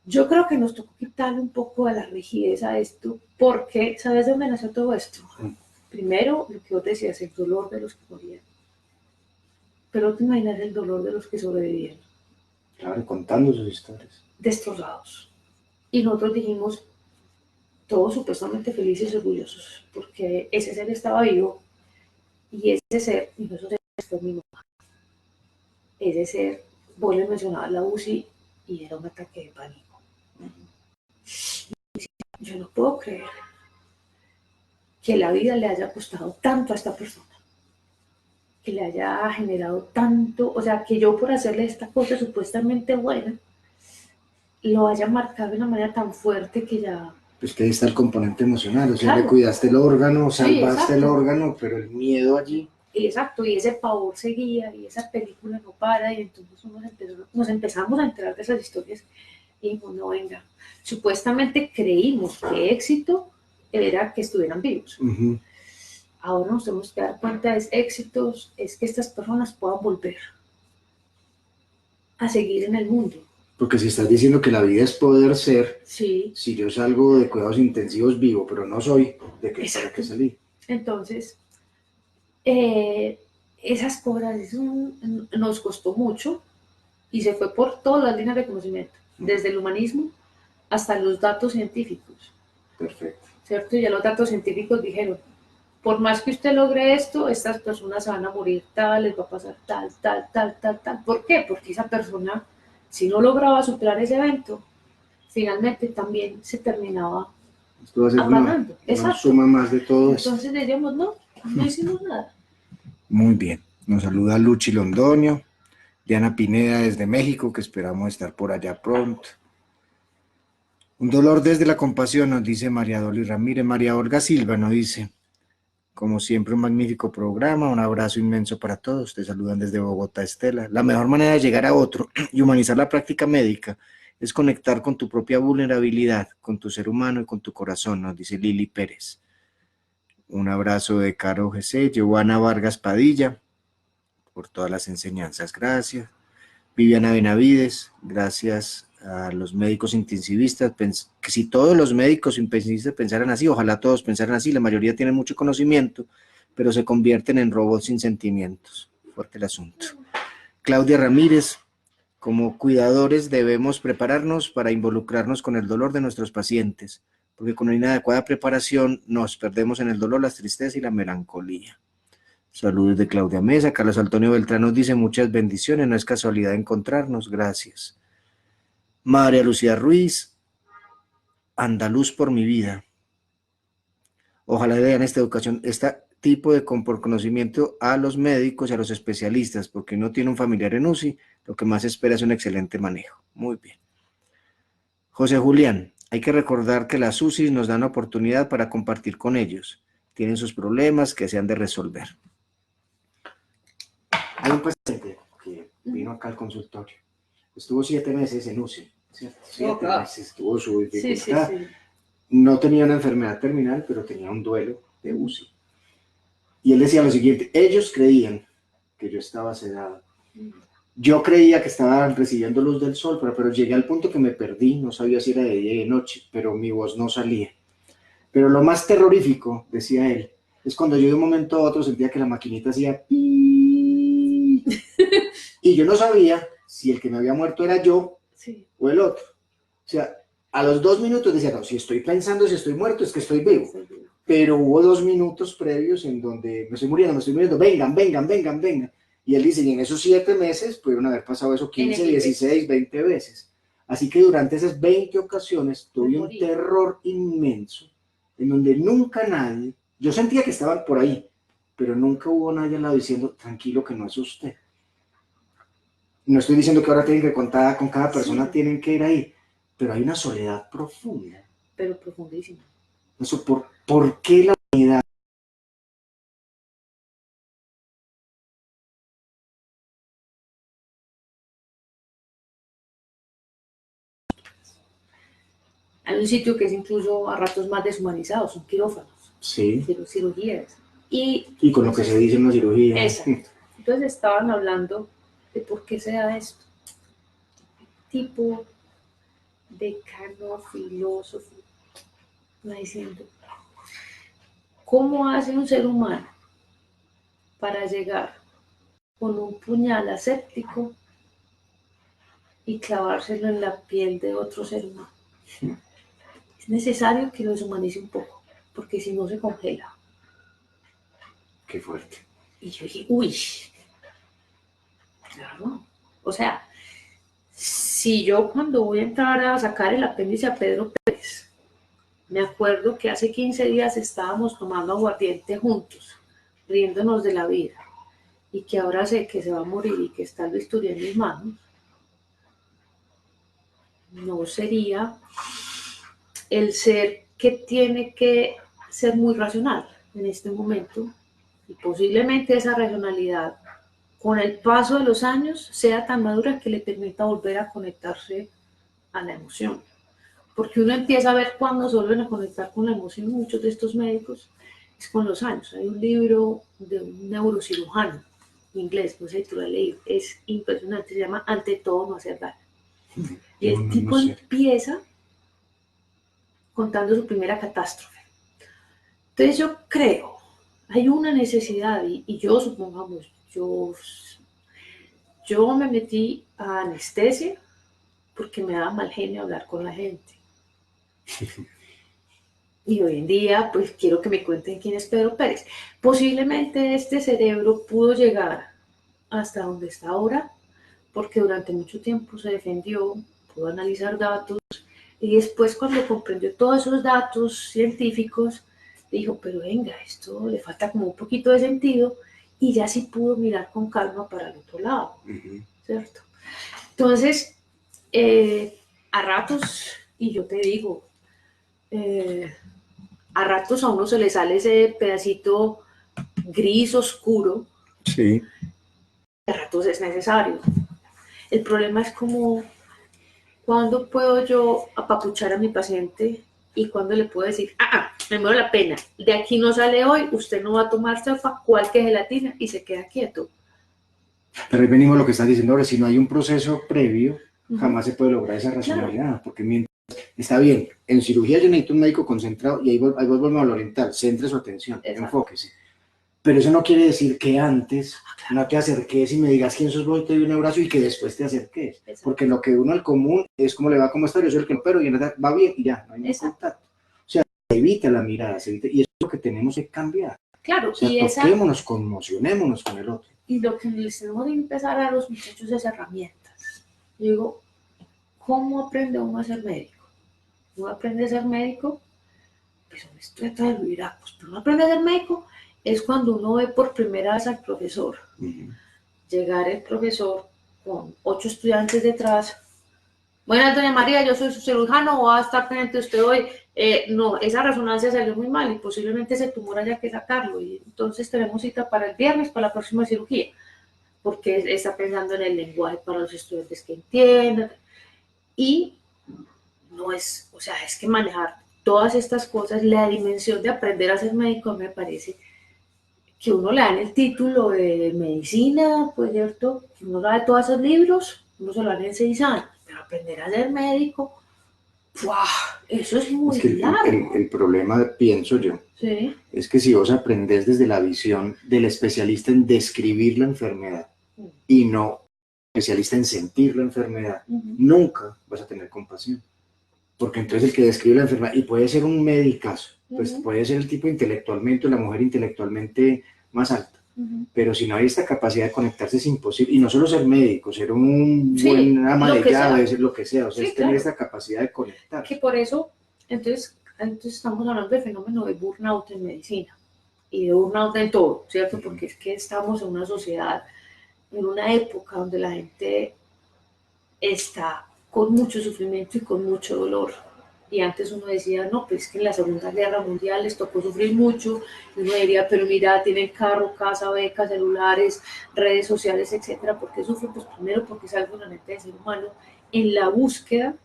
yo creo que nos tocó quitarle un poco a la rigidez a esto, porque, ¿sabes de dónde nació todo esto? Primero, lo que vos decías, el dolor de los que morían. Pero te imaginas el dolor de los que sobrevivían. Claro, contando sus historias. Destrozados. Y nosotros dijimos, todos supuestamente felices y orgullosos, porque ese ser estaba vivo y ese ser, y no ser fue mi mamá. Ese ser, vos le mencionabas la UCI y era un ataque de pánico. Yo no puedo creer que la vida le haya costado tanto a esta persona, que le haya generado tanto, o sea, que yo por hacerle esta cosa supuestamente buena, lo haya marcado de una manera tan fuerte que ya... Pues que ahí está el componente emocional, o sea, le cuidaste el órgano, salvaste el órgano, pero el miedo allí... Exacto, y ese pavor seguía, y esa película no para, y entonces nos empezamos a enterar de esas historias, y dijimos, no, venga, supuestamente creímos que éxito era que estuvieran vivos. Ahora nos tenemos que dar cuenta de éxitos, es que estas personas puedan volver a seguir en el mundo. Porque si estás diciendo que la vida es poder ser, sí. Si yo salgo de cuidados intensivos vivo, pero no soy, ¿de qué para qué salí? Entonces, esas cosas nos costó mucho y se fue por todas las líneas de conocimiento, desde el humanismo hasta los datos científicos. Perfecto. ¿Cierto? Y ya los datos científicos dijeron, por más que usted logre esto, estas personas se van a morir tal, les va a pasar tal. ¿Por qué? Porque esa persona, si no lograba superar ese evento, finalmente también se terminaba apagando. Una suma más de todo eso. Entonces decíamos, no hicimos nada. Muy bien. Nos saluda Luchi Londoño, Diana Pineda desde México, que esperamos estar por allá pronto. Un dolor desde la compasión, nos dice María Dolly Ramírez. María Olga Silva nos dice, como siempre, un magnífico programa, un abrazo inmenso para todos. Te saludan desde Bogotá, Estela. La mejor manera de llegar a otro y humanizar la práctica médica es conectar con tu propia vulnerabilidad, con tu ser humano y con tu corazón, nos dice Lili Pérez. Un abrazo de Caro GC, Giovanna Vargas Padilla, por todas las enseñanzas, gracias. Viviana Benavides, gracias a los médicos intensivistas, que si todos los médicos intensivistas pensaran así, ojalá todos pensaran así, la mayoría tienen mucho conocimiento, pero se convierten en robots sin sentimientos. Fuerte el asunto. Claudia Ramírez, como cuidadores debemos prepararnos para involucrarnos con el dolor de nuestros pacientes, porque con una inadecuada preparación nos perdemos en el dolor, la tristeza y la melancolía. Saludos de Claudia Mesa. Carlos Antonio Beltrán nos dice muchas bendiciones, no es casualidad encontrarnos, gracias. María Lucía Ruiz, Andaluz por mi vida. Ojalá le den esta educación, este tipo de conocimiento a los médicos y a los especialistas, porque uno tiene un familiar en UCI, lo que más espera es un excelente manejo. Muy bien. José Julián, hay que recordar que las UCI nos dan oportunidad para compartir con ellos. Tienen sus problemas que se han de resolver. Hay un paciente que vino acá al consultorio. Estuvo 7 meses en UCI. 7 meses tuvo su dificultad. Sí. No tenía una enfermedad terminal, pero tenía un duelo de UCI. Y él decía lo siguiente, ellos creían que yo estaba sedado. Yo creía que estaba recibiendo luz del sol, pero llegué al punto que me perdí, no sabía si era de día y de noche, pero mi voz no salía. Pero lo más terrorífico, decía él, es cuando yo de un momento a otro sentía que la maquinita hacía pi. Y yo no sabía si el que me había muerto era yo o el otro. O sea, a los 2 minutos decía, no, si estoy pensando si estoy muerto es que estoy vivo. Pero hubo 2 minutos previos en donde me estoy muriendo, vengan. Y él dice, y en esos 7 meses pudieron haber pasado eso 15, 16, 20 veces. Así que durante esas 20 ocasiones tuve un terror inmenso, en donde nunca nadie, yo sentía que estaban por ahí, pero nunca hubo nadie al lado diciendo, tranquilo que no es usted. No estoy diciendo que ahora tienen que contar con cada persona, tienen que ir ahí, pero hay una soledad profunda. Pero profundísima. Eso, ¿por qué la humanidad? Hay un sitio que es incluso a ratos más deshumanizado, son quirófanos, cirugías. Y con lo que se dice en la cirugía. Exacto. Entonces estaban hablando de por qué se da esto. Tipo decano, filósofo, diciendo, ¿cómo hace un ser humano para llegar con un puñal aséptico y clavárselo en la piel de otro ser humano? Es necesario que lo deshumanice un poco, porque si no se congela. Qué fuerte. Y yo dije, uy, claro. O sea, si yo cuando voy a entrar a sacar el apéndice a Pedro Pérez, me acuerdo que hace 15 días estábamos tomando aguardiente juntos, riéndonos de la vida, y que ahora sé que se va a morir y que está el bisturí en mis manos, no sería el ser que tiene que ser muy racional en este momento, y posiblemente esa racionalidad con el paso de los años sea tan madura que le permita volver a conectarse a la emoción. Porque uno empieza a ver cuándo se vuelven a conectar con la emoción, muchos de estos médicos, es con los años. Hay un libro de un neurocirujano inglés, no sé si tú lo has leído, es impresionante, se llama Ante todo no hacer daño. Y el tipo empieza contando su primera catástrofe. Entonces yo creo, hay una necesidad, y yo supongamos, yo me metí a anestesia porque me daba mal genio hablar con la gente. Y hoy en día, pues quiero que me cuenten quién es Pedro Pérez. Posiblemente este cerebro pudo llegar hasta donde está ahora, porque durante mucho tiempo se defendió, pudo analizar datos, y después cuando comprendió todos esos datos científicos, dijo, pero venga, esto le falta como un poquito de sentido, y ya sí pudo mirar con calma para el otro lado, ¿cierto? Entonces, a ratos, y yo te digo, a ratos a uno se le sale ese pedacito gris oscuro, sí. a ratos es necesario. El problema es como, ¿cuándo puedo yo apapuchar a mi paciente y cuándo le puedo decir, me muero la pena, de aquí no sale hoy, usted no va a tomar cefa, cualquier gelatina y se queda quieto? Pero ahí venimos a lo que estás diciendo ahora, si no hay un proceso previo, jamás se puede lograr esa racionalidad, porque mientras, está bien, en cirugía yo necesito un médico concentrado y ahí volvemos a lo oriental, centre su atención, enfóquese. Pero eso no quiere decir que antes no te acerques y me digas quién sos vos y te doy un abrazo y que después te acerques. Porque lo que uno al común es como le va, cómo está, yo soy el que lo pero y va bien y ya, no hay ningún contacto. O sea, evita la mirada, y eso es lo que tenemos que cambiar. Claro, o sea, toquémonos, conmocionémonos con el otro. Y lo que les tenemos que empezar a los muchachos es herramientas. Yo digo, ¿cómo aprende uno a ser médico? Uno aprende a ser médico pues son estudiantes de los viracos, pero uno aprende a ser médico es cuando uno ve por primera vez al profesor. Llegar el profesor con 8 estudiantes detrás. Buenas, doña María, yo soy su cirujano, voy a estar pendiente de usted hoy. No, esa resonancia salió muy mal y posiblemente ese tumor haya que sacarlo. Y entonces tenemos cita para el viernes, para la próxima cirugía, porque está pensando en el lenguaje para los estudiantes que entiendan. Y no es, o sea, es que manejar todas estas cosas, la dimensión de aprender a ser médico me parece que uno le dan el título de medicina, pues cierto, que uno sabe todos esos libros, uno se lo dan en 6 años, pero aprender a ser médico, ¡buah! Eso es muy largo. El problema, pienso yo, Sí. es que si vos aprendés desde la visión del especialista en describir la enfermedad y no especialista en sentir la enfermedad, nunca vas a tener compasión. Porque entonces el que describe la enfermedad, y puede ser un médicazo, pues puede ser el tipo intelectualmente o la mujer intelectualmente más alta, pero si no hay esta capacidad de conectarse es imposible, y no solo ser médico, ser un buen ama de llaves, lo que sea, o sea, es tener esta capacidad de conectar. Que por eso, entonces estamos hablando del fenómeno de burnout en medicina, y de burnout en todo, ¿cierto? Porque es que estamos en una sociedad, en una época donde la gente está con mucho sufrimiento y con mucho dolor. Y antes uno decía, no, pues que en la Segunda Guerra Mundial les tocó sufrir mucho, y uno diría, pero mira, tienen carro, casa, becas, celulares, redes sociales, etcétera. ¿Por qué sufren? Pues primero porque es algo inherente del ser humano en la búsqueda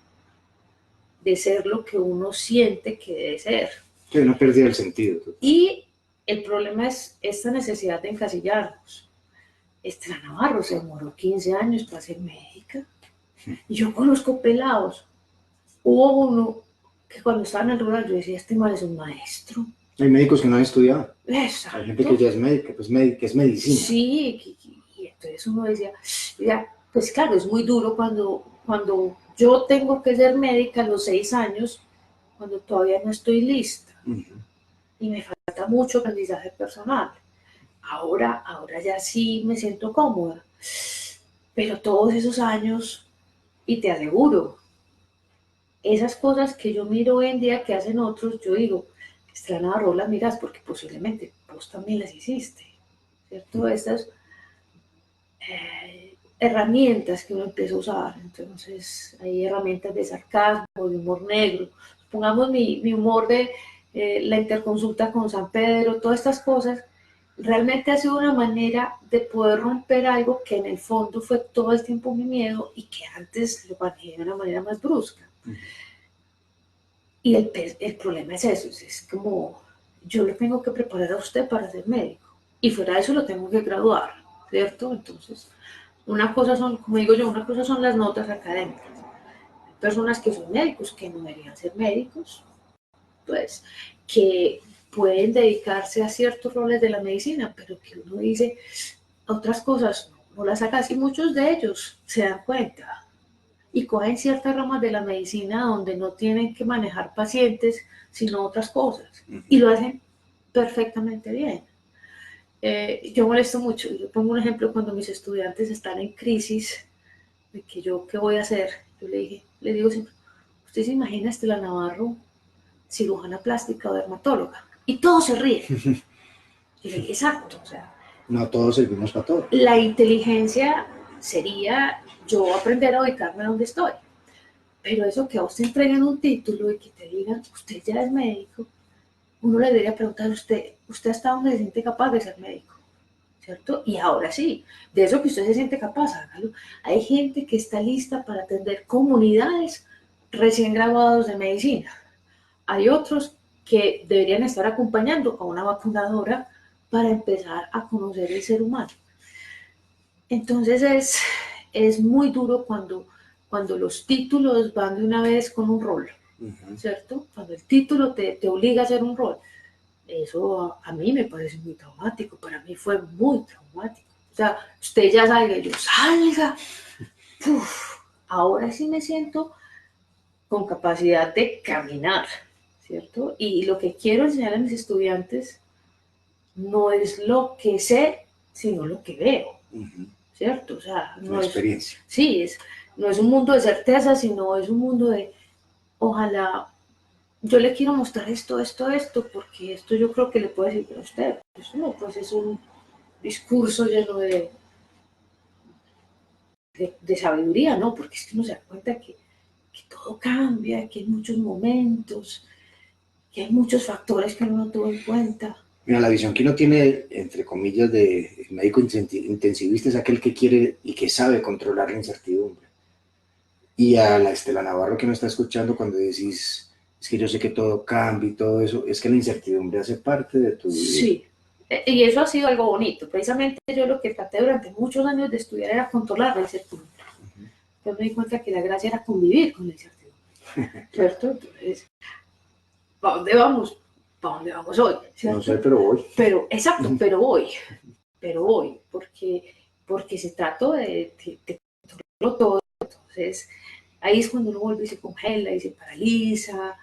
de ser lo que uno siente que debe ser. Sí, una pérdida del sentido. Y el problema es esta necesidad de encasillarnos. Estela Navarro se demoró 15 años para ser médica. Y yo conozco pelados. Hubo uno que cuando estaba en el rural yo decía, este mal es un maestro. Hay médicos que no han estudiado. Exacto. Hay gente que ya es médica, pues que es medicina. Sí, y entonces uno decía, ya, pues claro, es muy duro cuando yo tengo que ser médica a los 6 años, cuando todavía no estoy lista. Y me falta mucho aprendizaje personal. Ahora ya sí me siento cómoda. Pero todos esos años, y te aseguro, esas cosas que yo miro hoy en día que hacen otros, yo digo, Estela Navarro las miras porque posiblemente vos también las hiciste, ¿cierto? Estas herramientas que uno empieza a usar. Entonces, hay herramientas de sarcasmo, de humor negro. Pongamos mi humor de la interconsulta con San Pedro, todas estas cosas. Realmente ha sido una manera de poder romper algo que en el fondo fue todo el tiempo mi miedo y que antes lo manejé de una manera más brusca. Y el problema es eso, es como yo le tengo que preparar a usted para ser médico y fuera de eso lo tengo que graduar, ¿cierto? Entonces, una cosa son, como digo yo, una cosa son las notas académicas. Hay personas que son médicos que no deberían ser médicos, pues, que pueden dedicarse a ciertos roles de la medicina, pero que uno dice otras cosas, no las hagas y muchos de ellos se dan cuenta y cogen ciertas ramas de la medicina donde no tienen que manejar pacientes, sino otras cosas, y lo hacen perfectamente bien. Yo molesto mucho, yo pongo un ejemplo cuando mis estudiantes están en crisis de que yo, ¿qué voy a hacer? Yo le digo siempre, ¿usted se imagina a Estela Navarro, cirujana plástica o dermatóloga? Y todos se ríen. Y le dije, exacto, o sea, no todos servimos para todo. La inteligencia sería yo aprender a ubicarme donde estoy. Pero eso que a vos te entreguen un título y que te digan, usted ya es médico, uno le debería preguntar a usted hasta dónde se siente capaz de ser médico, ¿cierto? Y ahora sí, de eso que usted se siente capaz, hágalo. Hay gente que está lista para atender comunidades recién graduados de medicina. Hay otros que deberían estar acompañando a una vacunadora para empezar a conocer el ser humano. Entonces es muy duro cuando los títulos van de una vez con un rol, ¿cierto? Cuando el título te obliga a hacer un rol. Eso a mí me parece muy traumático, para mí fue muy traumático. O sea, usted ya salga y yo salga. Uf, ahora sí me siento con capacidad de caminar, ¿cierto? Y lo que quiero enseñar a mis estudiantes no es lo que sé, sino lo que veo. ¿Cierto? O sea, no es experiencia. Sí, no es un mundo de certeza, sino es un mundo de, ojalá yo le quiero mostrar esto, porque esto yo creo que le puede servir a usted. Eso no, pues es un discurso lleno de sabiduría, ¿no? Porque es que uno se da cuenta que todo cambia, que hay muchos momentos, que hay muchos factores que uno no tuvo en cuenta. Mira, la visión que uno tiene, entre comillas, de médico intensivista es aquel que quiere y que sabe controlar la incertidumbre. Y a la Estela Navarro que me está escuchando cuando decís, es que yo sé que todo cambia y todo eso, es que la incertidumbre hace parte de tu vida. Sí, y eso ha sido algo bonito. Precisamente yo lo que traté durante muchos años de estudiar era controlar la incertidumbre. Yo me di cuenta que la gracia era convivir con la incertidumbre, ¿cierto? Entonces, ¿para dónde vamos? ¿Para dónde vamos hoy? ¿Cierto? No sé, pero voy. Pero, exacto, pero voy, porque se trata de controlarlo todo. Entonces, ahí es cuando uno vuelve y se congela y se paraliza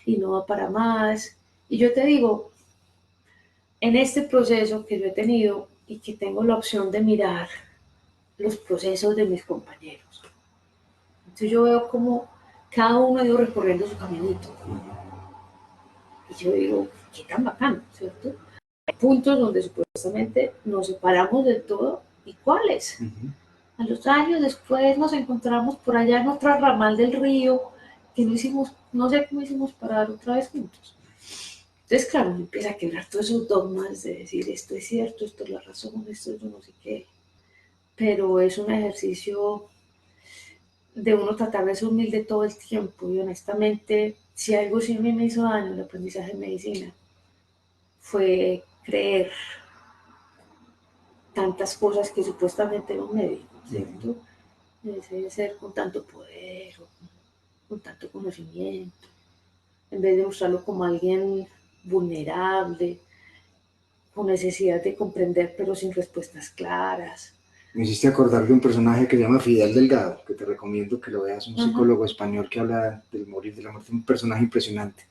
y no va para más. Y yo te digo, en este proceso que yo he tenido y que tengo la opción de mirar los procesos de mis compañeros, entonces yo veo como cada uno ha ido recorriendo su caminito. Y yo digo, qué tan bacano, ¿cierto? Hay puntos donde supuestamente nos separamos del todo, ¿y cuáles? A los años después nos encontramos por allá en otra ramal del río, que no hicimos, no sé cómo hicimos para dar otra vez juntos. Entonces, claro, uno empieza a quebrar todos esos dogmas de decir esto es cierto, esto es la razón, esto es yo no sé qué. Pero es un ejercicio de uno tratar de ser humilde todo el tiempo. Y honestamente, si algo sí me hizo daño el aprendizaje de medicina, fue creer tantas cosas que supuestamente era un médico, ¿cierto? Ese ser con tanto poder, con tanto conocimiento, en vez de mostrarlo como alguien vulnerable, con necesidad de comprender pero sin respuestas claras. Me hiciste acordar de un personaje que se llama Fidel Delgado, que te recomiendo que lo veas, un psicólogo español que habla del morir, de la muerte, un personaje impresionante.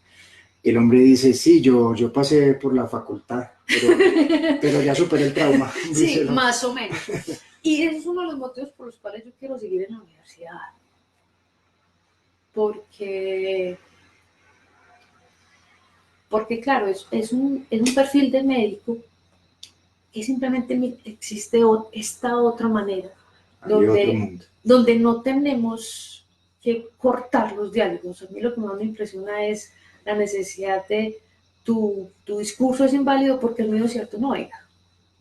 El hombre dice, sí, yo pasé por la facultad, pero ya superé el trauma. Sí, más o menos. Y ese es uno de los motivos por los cuales yo quiero seguir en la universidad. Porque claro, es un perfil de médico que simplemente existe esta otra manera, donde no tenemos que cortar los diálogos. A mí lo que más me impresiona es la necesidad de tu discurso es inválido porque el mío es cierto, no, oiga.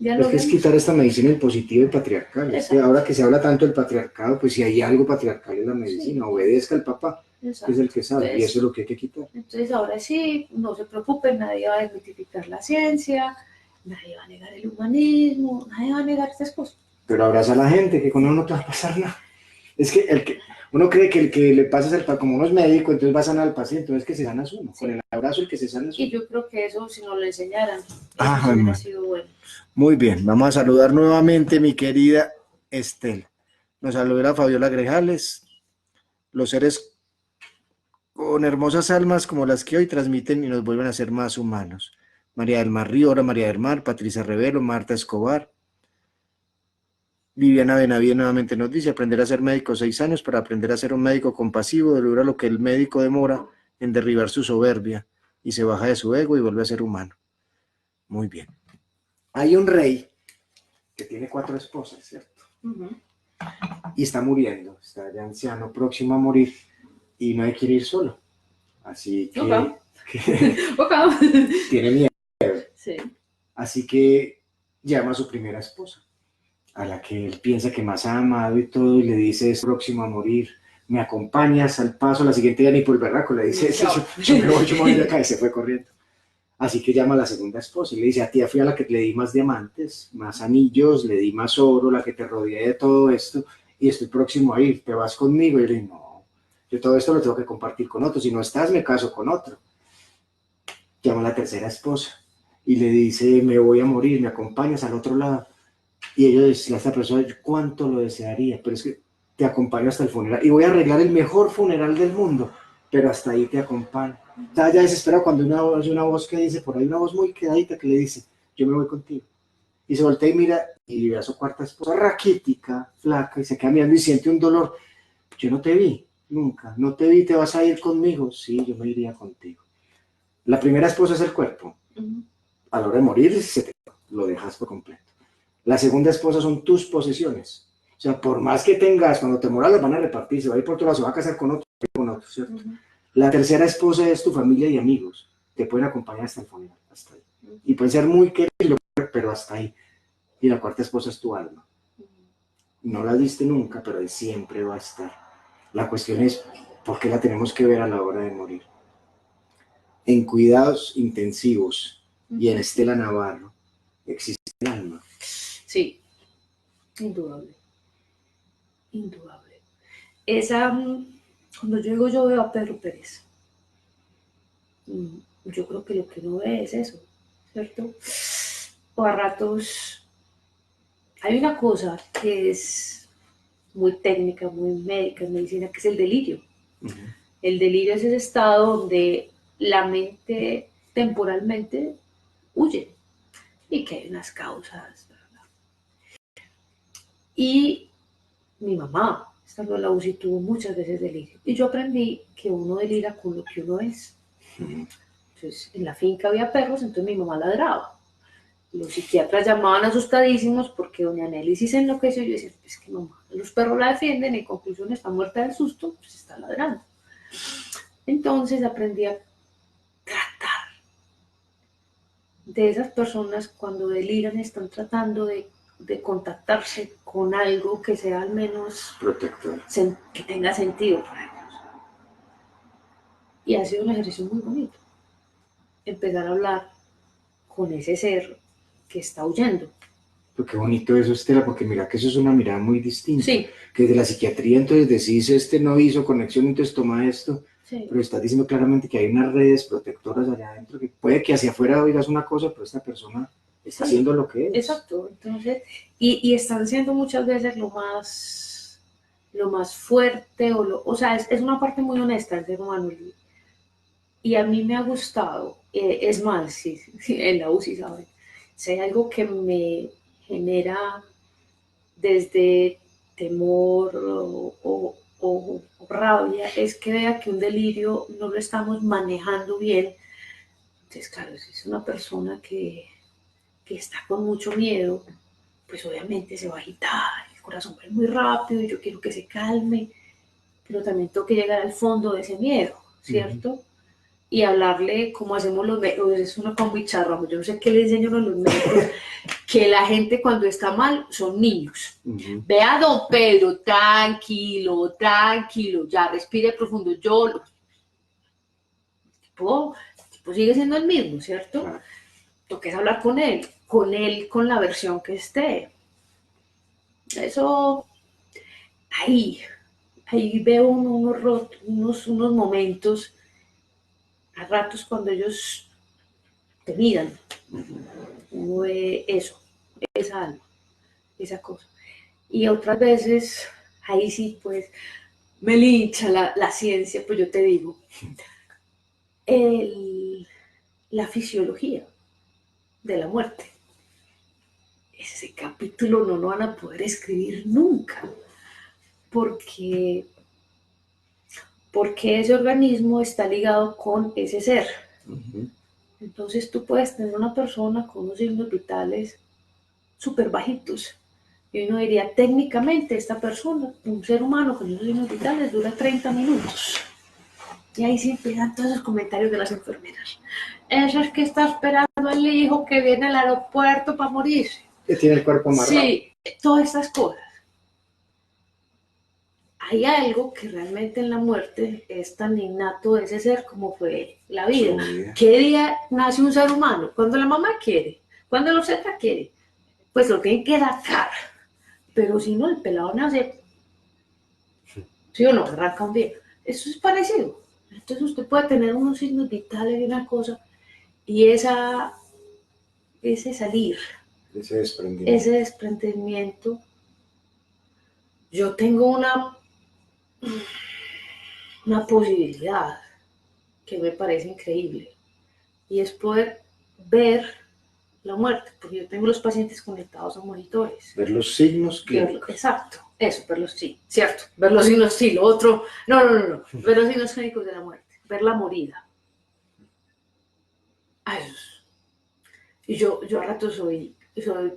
Es que es quitar esta medicina impositiva y patriarcal. Es que ahora que se habla tanto del patriarcado, pues si hay algo patriarcal en la medicina, sí. Obedezca al papá, exacto, que es el que sabe, entonces, y eso es lo que hay que quitar. Entonces ahora sí, no se preocupen, nadie va a desmitificar la ciencia, nadie va a negar el humanismo, nadie va a negar estas cosas. Pero abraza a la gente, que con uno no te va a pasar nada. Es que uno cree que el que le pasa es como uno es médico, entonces va a sanar al paciente, entonces que se sana es uno, sí. Con el abrazo el que se sana es uno. Y yo creo que eso, si nos lo enseñaran, eso hubiera sido bueno. Muy bien, vamos a saludar nuevamente a mi querida Estel. Nos saluda Fabiola Grejales, los seres con hermosas almas como las que hoy transmiten y nos vuelven a ser más humanos. María del Mar Riora, María del Mar, Patricia Revelo, Marta Escobar. Viviana Benavides nuevamente nos dice, aprender a ser médico 6 años para aprender a ser un médico compasivo, logra lo que el médico demora en derribar su soberbia y se baja de su ego y vuelve a ser humano. Muy bien. Hay un rey que tiene 4 esposas, ¿cierto? Y está muriendo, está ya anciano, próximo a morir y no quiere ir solo. Así que tiene miedo. Sí. Así que llama a su primera esposa, a la que él piensa que más ha amado y todo, y le dice, es próximo a morir, me acompañas al paso, la siguiente día ni por el berraco, le dice, yo me voy de acá, y se fue corriendo. Así que llama a la segunda esposa y le dice, a ti fui a la que le di más diamantes, más anillos, le di más oro, la que te rodeé de todo esto, y estoy próximo a ir, ¿te vas conmigo? Y yo le digo, no, yo todo esto lo tengo que compartir con otro, si no estás, me caso con otro. Llama a la tercera esposa y le dice, me voy a morir, ¿me acompañas al otro lado? Y ellos, esta persona, cuánto lo desearía, pero es que te acompaño hasta el funeral, y voy a arreglar el mejor funeral del mundo, pero hasta ahí te acompaño. Está ya desesperado cuando hay una voz que dice, por ahí una voz muy quedadita que le dice, yo me voy contigo. Y se voltea y mira, y ve a su cuarta esposa, raquítica, flaca, y se queda mirando y siente un dolor. Yo no te vi, nunca, no te vi, ¿te vas a ir conmigo? Sí, yo me iría contigo. La primera esposa es el cuerpo. A la hora de morir, lo dejas por completo. La segunda esposa son tus posesiones. O sea, por más que tengas, cuando te mueras las van a repartir, se va a ir por otro lado, se va a casar con otro, ¿cierto? La tercera esposa es tu familia y amigos. Te pueden acompañar hasta el funeral, hasta ahí. Y pueden ser muy queridos, pero hasta ahí. Y la cuarta esposa es tu alma. No la viste nunca, pero ahí siempre va a estar. La cuestión es, ¿por qué la tenemos que ver a la hora de morir? En cuidados intensivos y en Estela Navarro existe el alma. Sí, indudable. Indudable. Cuando yo digo yo veo a Pedro Pérez, yo creo que lo que uno ve es eso, ¿cierto? O a ratos hay una cosa que es muy técnica, muy médica en medicina, que es el delirio. El delirio es ese estado donde la mente temporalmente huye y que hay unas causas, ¿verdad? Y mi mamá, estando en la UCI, tuvo muchas veces delirio. Y yo aprendí que uno delira con lo que uno es. Entonces, en la finca había perros, entonces mi mamá ladraba. Los psiquiatras llamaban asustadísimos porque doña Nelly sí se enloqueció. Y yo decía, es que mamá, los perros la defienden, en conclusión está muerta del susto, pues está ladrando. Entonces aprendí a tratar de esas personas cuando deliran, están tratando de contactarse con algo que sea al menos protector, que tenga sentido para ellos. Y ha sido un ejercicio muy bonito empezar a hablar con ese ser que está huyendo. Pero qué bonito eso, Estela, porque mira que eso es una mirada muy distinta. Sí. Que desde la psiquiatría entonces decís, no hizo conexión, entonces toma esto. Sí. Pero estás diciendo claramente que hay unas redes protectoras allá adentro, que puede que hacia afuera oigas una cosa, pero esta persona está haciendo lo que es. Exacto. Entonces, y están siendo muchas veces lo más fuerte, o sea, es una parte muy honesta del ser humano. Y a mí me ha gustado, es más, sí, en la UCI, ¿saben? Si hay algo que me genera desde temor o rabia, es que vea que un delirio no lo estamos manejando bien. Entonces, claro, si es una persona que está con mucho miedo, pues obviamente se va a agitar, el corazón va muy rápido y yo quiero que se calme, pero también tengo que llegar al fondo de ese miedo, ¿cierto? Y hablarle como hacemos los médicos, es una cosa muy charra, yo no sé qué le enseño a los médicos, que la gente cuando está mal son niños. Ve a don Pedro, tranquilo, ya respire profundo, el tipo sigue siendo el mismo, ¿cierto? Toques hablar con él, con la versión que esté. Eso, ahí veo unos momentos, a ratos cuando ellos te miran, uno ve eso, esa alma, esa cosa. Y otras veces, ahí sí, pues, me lincha la ciencia, pues yo te digo, la fisiología de la muerte. Ese capítulo no lo van a poder escribir nunca, porque ese organismo está ligado con ese ser. Entonces tú puedes tener una persona con unos signos vitales súper bajitos, y uno diría, técnicamente esta persona, un ser humano con unos signos vitales, dura 30 minutos. Y ahí sí empiezan todos esos comentarios de las enfermeras. Eso es que está esperando al hijo que viene al aeropuerto para morirse. Que tiene el cuerpo amarrado. Sí, todas estas cosas. Hay algo que realmente en la muerte es tan innato de ese ser como fue la vida. ¿Qué día nace un ser humano? Cuando la mamá quiere, cuando el obstetra quiere, pues lo tienen que sacar. Pero si no, el pelado nace, ¿sí o no? Arranca un día. Eso es parecido. Entonces usted puede tener unos signos vitales de una cosa y ese salir, ese desprendimiento. Yo tengo una posibilidad que me parece increíble, y es poder ver la muerte, porque yo tengo los pacientes conectados a monitores. Ver los signos clínicos. Exacto, eso, verlos, sí, cierto, ver los signos, sí, lo otro, no, ver los signos clínicos de la muerte, ver la morida. Y yo a rato soy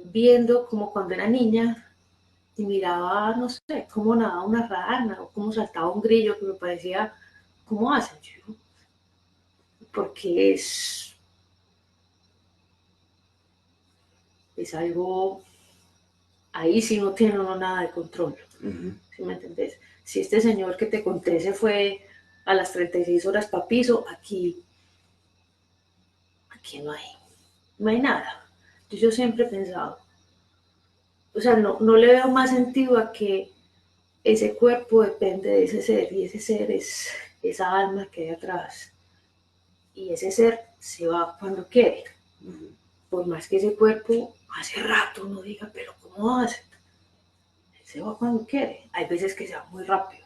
viendo como cuando era niña y miraba, no sé, cómo nadaba una rana o cómo saltaba un grillo que me parecía, ¿cómo hacen? Porque es algo, ahí sí no tiene uno nada de control, ¿sí me entendés? Si este señor que te conté se fue a las 36 horas para piso, aquí no hay nada. Entonces yo siempre he pensado, o sea, no le veo más sentido a que ese cuerpo depende de ese ser y ese ser es esa alma que hay atrás. Y ese ser se va cuando quiere. Por más que ese cuerpo hace rato uno diga, pero ¿cómo hace? Él se va cuando quiere. Hay veces que se va muy rápido.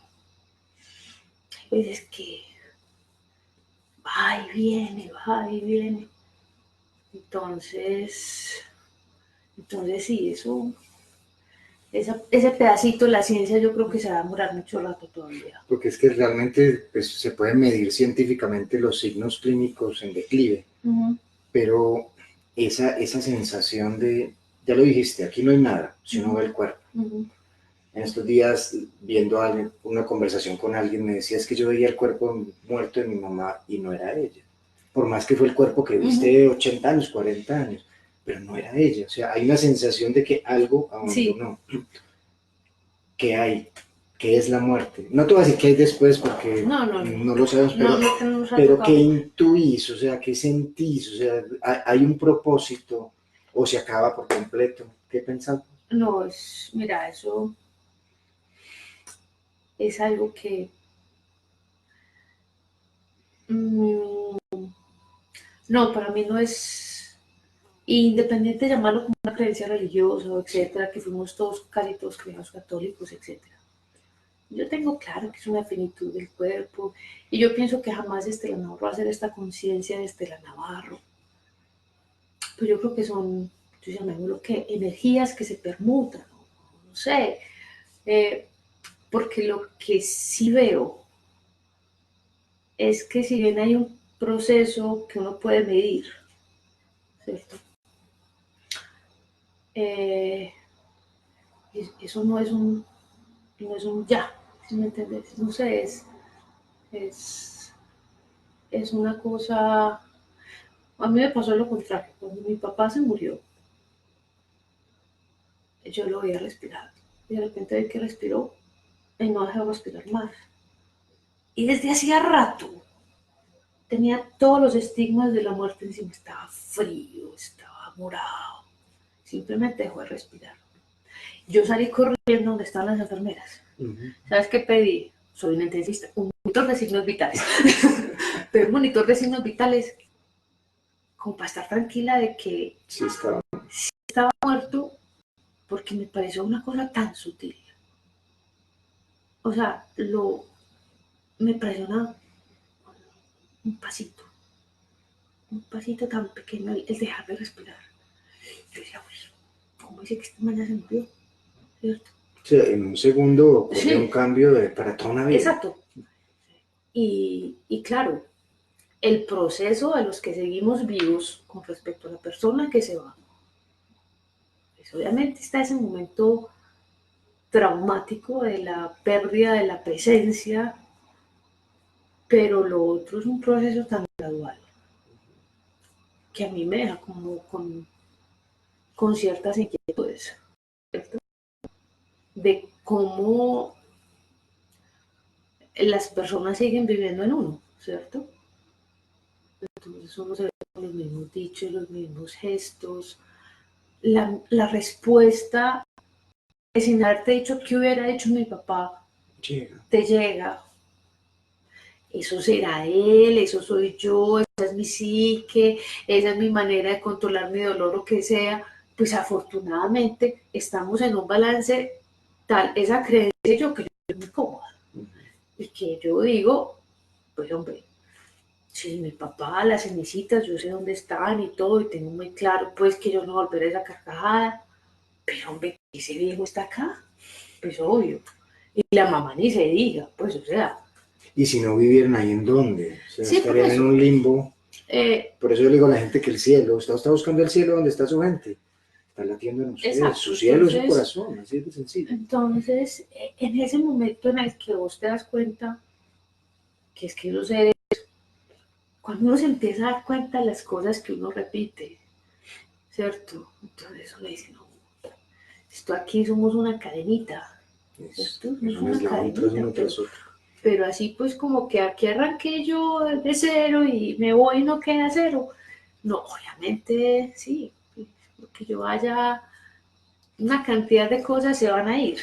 Hay veces que va y viene, va y viene. Entonces sí, ese pedacito de la ciencia yo creo que se va a demorar mucho rato todavía. Porque es que realmente pues, se pueden medir científicamente los signos clínicos en declive, pero esa sensación de, ya lo dijiste, aquí no hay nada, si uno ve el cuerpo. En estos días, viendo una conversación con alguien, me decía, es que yo veía el cuerpo muerto de mi mamá y no era ella. Por más que fue el cuerpo que viste 80 años, 40 años, pero no era ella. O sea, hay una sensación de que algo abandonó. Sí. ¿Qué hay? ¿Qué es la muerte? No te voy a decir qué hay después porque no lo sabemos, pero ¿qué intuís? O sea, ¿qué sentís? O sea, ¿hay un propósito o se acaba por completo? ¿Qué pensás? No, mira, eso es algo que no, para mí no es independiente de llamarlo como una creencia religiosa, etcétera, que fuimos casi todos criados católicos, etcétera. Yo tengo claro que es una finitud del cuerpo y yo pienso que jamás Estela Navarro va a hacer esta conciencia de Estela Navarro. Pues yo creo que son, yo llamémoslo que energías que se permutan, no sé, porque lo que sí veo es que si bien hay un proceso que uno puede medir, ¿cierto? Eso no es un ya, ¿sí me entiendes? No sé, es una cosa, a mí me pasó lo contrario, cuando mi papá se murió, yo lo veía respirar, y de repente vi que respiró, y no dejó de respirar más. Y desde hacía rato, tenía todos los estigmas de la muerte encima, estaba frío, estaba morado, simplemente dejó de respirar. Yo salí corriendo donde estaban las enfermeras. ¿Sabes qué pedí? Soy un intensista, un monitor de signos vitales. Pero un monitor de signos vitales, como para estar tranquila de que sí estaba muerto, porque me pareció una cosa tan sutil. O sea, me pareció un pasito tan pequeño, el dejar de respirar. Yo decía, pues, ¿cómo dice que esta mañana se murió? ¿Cierto? O sea, en un segundo ocurre un cambio para toda una vida. Exacto. Y claro, el proceso de los que seguimos vivos con respecto a la persona que se va, pues obviamente está ese momento traumático de la pérdida de la presencia, pero lo otro es un proceso tan gradual que a mí me deja como con ciertas inquietudes, ¿cierto? De cómo las personas siguen viviendo en uno, ¿cierto? Entonces uno se ve con los mismos dichos, los mismos gestos, la respuesta sin haberte dicho qué hubiera hecho mi papá, te llega. Eso será él, eso soy yo, esa es mi psique, esa es mi manera de controlar mi dolor o que sea. Pues afortunadamente estamos en un balance tal, esa creencia yo creo que es muy cómoda. Y que yo digo, pues hombre, si mi papá, las cenicitas, yo sé dónde están y todo, y tengo muy claro pues que yo no volveré a esa carcajada, pero hombre, ese viejo está acá, pues obvio. Y la mamá ni se diga, pues o sea. ¿Y si no vivieran ahí en dónde? O sea, sí, estarían en un limbo. Por eso yo le digo a la gente que el cielo, usted está buscando el cielo donde está su gente, está latiendo en ustedes, exacto, su cielo es su entonces, corazón, así de sencillo. entonces, en ese momento en el que vos te das cuenta que es que los seres, cuando uno se empieza a dar cuenta de las cosas que uno repite, ¿cierto? Entonces uno dice, no, esto aquí somos una cadenita, ¿cierto? Es Somos un una eslabón tras cadenita, uno tras otro. pero así pues como que aquí arranqué yo de cero y me voy y no queda cero. No, obviamente sí, porque yo vaya, una cantidad de cosas se van a ir,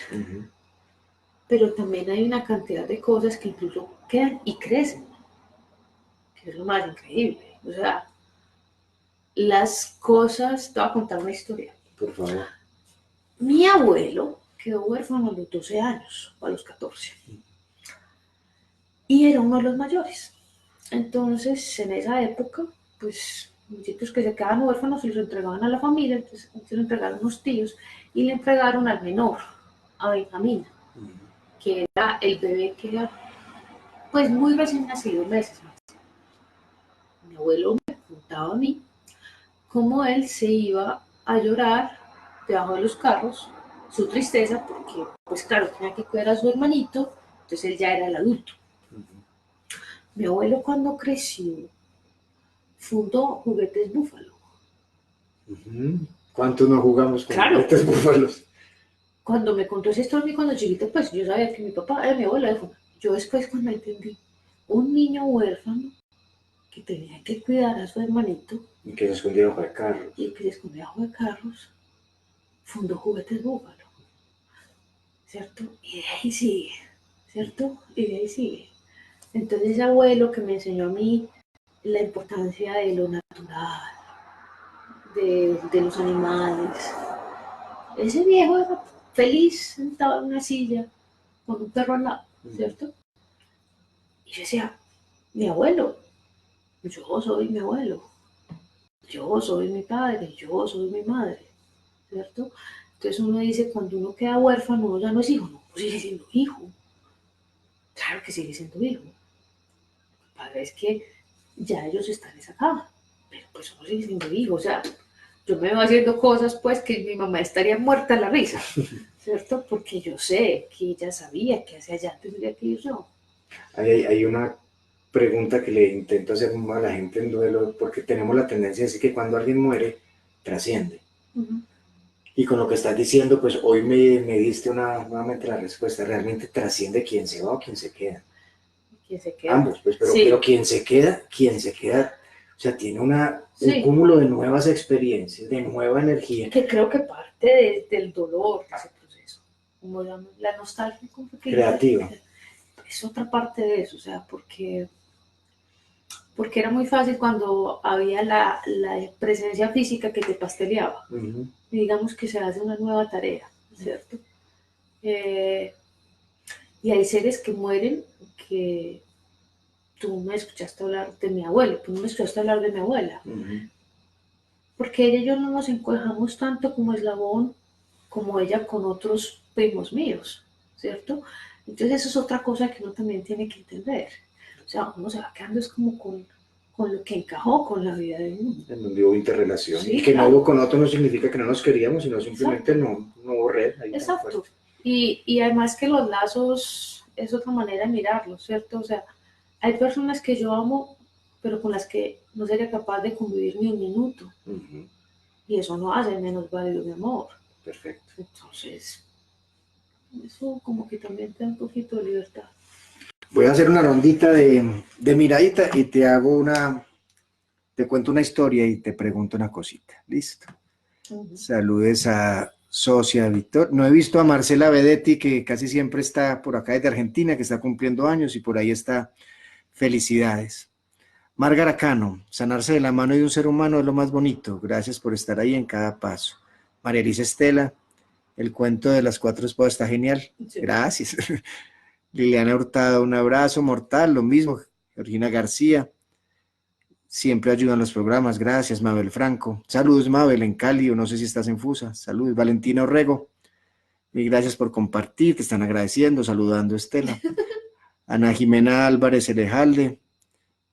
pero también hay una cantidad de cosas que incluso quedan y crecen, que es lo más increíble. O sea, las cosas, te voy a contar una historia. Por favor. Mi abuelo quedó huérfano a los 12 años, o a los 14, y era uno de los mayores. Entonces, en esa época, pues, los chicos que se quedaban huérfanos se los entregaban a la familia, entonces se lo entregaron unos tíos, y le entregaron al menor, a Benjamín, que era el bebé que era, pues, muy recién nacido, meses más. Mi abuelo me contaba a mí cómo él se iba a llorar debajo de los carros, su tristeza, porque, pues claro, tenía que cuidar a su hermanito, entonces él ya era el adulto. Mi abuelo cuando creció fundó Juguetes Búfalo. ¿Cuántos no jugamos con Claro, juguetes búfalos? cuando me contó esa historia cuando chiquita, pues yo sabía que mi papá era mi abuelo. Yo después cuando entendí, un niño huérfano que tenía que cuidar a su hermanito Y que se escondieron bajo de carros. y que se escondía bajo de carros, fundó Juguetes Búfalo, ¿cierto? Y de ahí sigue, ¿cierto? Y de ahí sigue. Entonces ese abuelo que me enseñó a mí la importancia de lo natural, de los animales. Ese viejo era feliz sentado en una silla con un perro al lado, ¿cierto? Y yo decía, mi abuelo, yo soy mi abuelo, yo soy mi padre, yo soy mi madre, ¿cierto? Entonces uno dice, cuando uno queda huérfano, uno ya no es hijo, no, pues sigue siendo hijo. Claro que sigue siendo hijo. Lo que pasa es que ya ellos están en esa cama, pero pues uno sigue siendo hijo, o sea, yo me veo haciendo cosas pues que mi mamá estaría muerta en la risa, ¿cierto? Porque yo sé que ella sabía que hacia allá tendría que ir yo. Hay una pregunta que le intento hacer a la gente en duelo, porque tenemos la tendencia a decir que cuando alguien muere, trasciende. Y con lo que estás diciendo, pues hoy me diste nuevamente la respuesta. Realmente trasciende quién se va o quién se queda. ¿Quién se queda? Ambos, pues, pero, Sí. pero quien se queda, o sea, tiene un Sí. cúmulo de nuevas experiencias, de nueva energía. Que creo que parte del dolor de ese proceso, como la nostalgia como que Creativa. es otra parte de eso, o sea, porque era muy fácil cuando había la presencia física que te pasteleaba. Y digamos que se hace una nueva tarea, ¿cierto? Y hay seres que mueren que tú me escuchaste hablar de mi abuelo, tú no me escuchaste hablar de mi abuela. Porque ella y yo no nos encojamos tanto como eslabón, como ella con otros primos míos, ¿cierto? Entonces eso es otra cosa que uno también tiene que entender. O sea, uno se va quedando es como con lo que encajó con la vida de uno. En donde hubo interrelación. Sí, y que claro. no hubo con otro no significa que no nos queríamos, sino simplemente no hubo red. Ahí exacto. Y además que los lazos es otra manera de mirarlos, ¿cierto? O sea, hay personas que yo amo, pero con las que no sería capaz de convivir ni un minuto. Y eso no hace menos válido mi amor. Perfecto. Entonces, eso como que también te da un poquito de libertad. Voy a hacer una rondita de miradita y te cuento una historia y te pregunto una cosita. ¿Listo? Saludes a Socia Víctor. No he visto a Marcela Vedetti, que casi siempre está por acá desde Argentina, que está cumpliendo años y por ahí está. Felicidades. Márgara Cano, sanarse de la mano de un ser humano es lo más bonito. Gracias por estar ahí en cada paso. María Elisa Estela, el cuento de las 4 esposas está genial. Sí. Gracias. Liliana Hurtado, un abrazo mortal, lo mismo. Georgina García, siempre ayudan los programas. Gracias, Mabel Franco. Saludos, Mabel, en Cali, o no sé si estás en Fusa. Saludos, Valentina Orrego. Y gracias por compartir, te están agradeciendo, saludando Estela. Ana Jimena Álvarez Elejalde.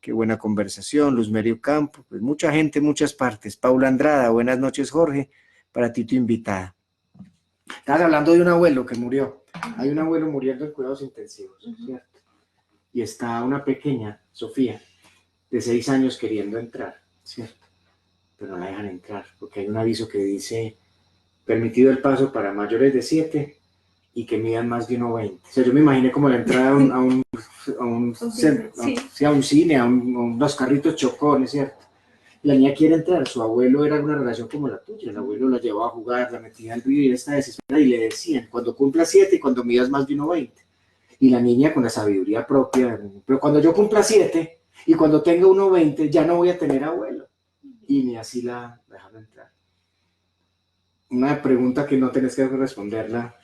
qué buena conversación. Luz Merio Campo, pues mucha gente, muchas partes. Paula Andrada, buenas noches, Jorge, para ti tu invitada. Estabas hablando de un abuelo que murió. Hay un abuelo muriendo en cuidados intensivos, ¿cierto? Y está una pequeña, Sofía, de 6 años queriendo entrar, ¿cierto? Pero no la dejan entrar, porque hay un aviso que dice, permitido el paso para mayores de 7 y que midan más de 1,20. O sea, yo me imaginé como la entrada a un cine, a unos carritos chocones, ¿cierto? La niña quiere entrar, su abuelo era una relación como la tuya, el abuelo la llevaba a jugar, la metía al río y ella está desesperada y le decían, cuando cumpla 7 y cuando midas más de 1,20. Y la niña con la sabiduría propia, pero cuando yo cumpla 7 y cuando tenga 1,20 ya no voy a tener abuelo. Y ni así la dejaron entrar. Una pregunta que no tenés que responderla,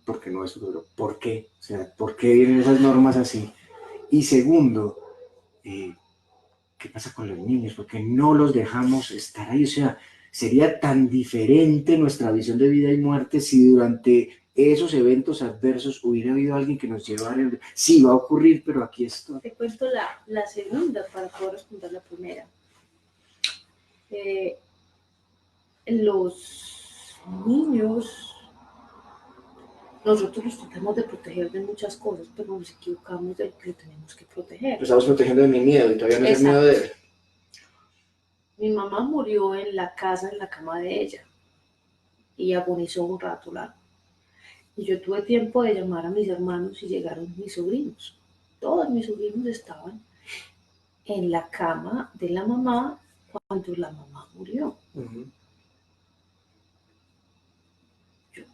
porque no es duro, ¿por qué? O sea, ¿por qué vienen esas normas así? Y segundo, ¿qué pasa con los niños? ¿Por qué no los dejamos estar ahí? O sea, sería tan diferente nuestra visión de vida y muerte si durante esos eventos adversos hubiera habido alguien que nos llevara. Sí, va a ocurrir, pero aquí estoy. Te cuento la segunda para poder responder la primera. Los niños, nosotros los tratamos de proteger de muchas cosas, pero nos equivocamos de lo que tenemos que proteger. Lo estamos protegiendo de mi miedo y todavía no es el miedo de él. Mi mamá murió en la casa, en la cama de ella, y agonizó un rato largo. Y yo tuve tiempo de llamar a mis hermanos y llegaron mis sobrinos. Todos mis sobrinos estaban en la cama de la mamá cuando la mamá murió. Yo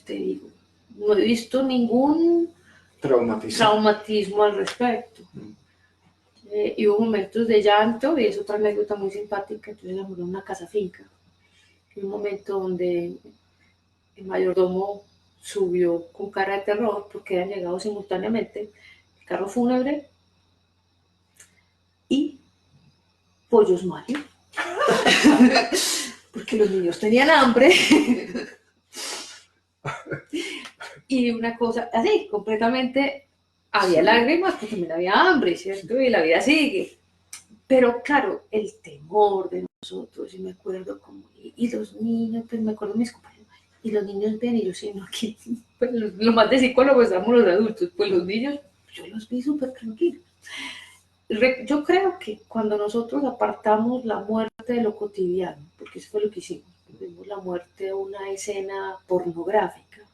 digo, no he visto ningún traumatismo al respecto. Y hubo momentos de llanto, y es otra anécdota muy simpática. Entonces ella murió en una casa finca. Y un momento donde el mayordomo subió con cara de terror porque habían llegado simultáneamente el carro fúnebre y pollos Mario. Porque los niños tenían hambre. Y una cosa así, completamente, había lágrimas, pero también había hambre, ¿cierto? Y la vida sigue. Pero claro, el temor de nosotros, y me acuerdo como, y los niños, pues me acuerdo de mis compañeros, y los niños ven, y yo sí, no, aquí, pues lo más de psicólogos estamos los adultos, pues los niños, yo los vi súper tranquilos. Yo creo que cuando nosotros apartamos la muerte de lo cotidiano, porque eso fue lo que hicimos, vimos la muerte de una escena pornográfica,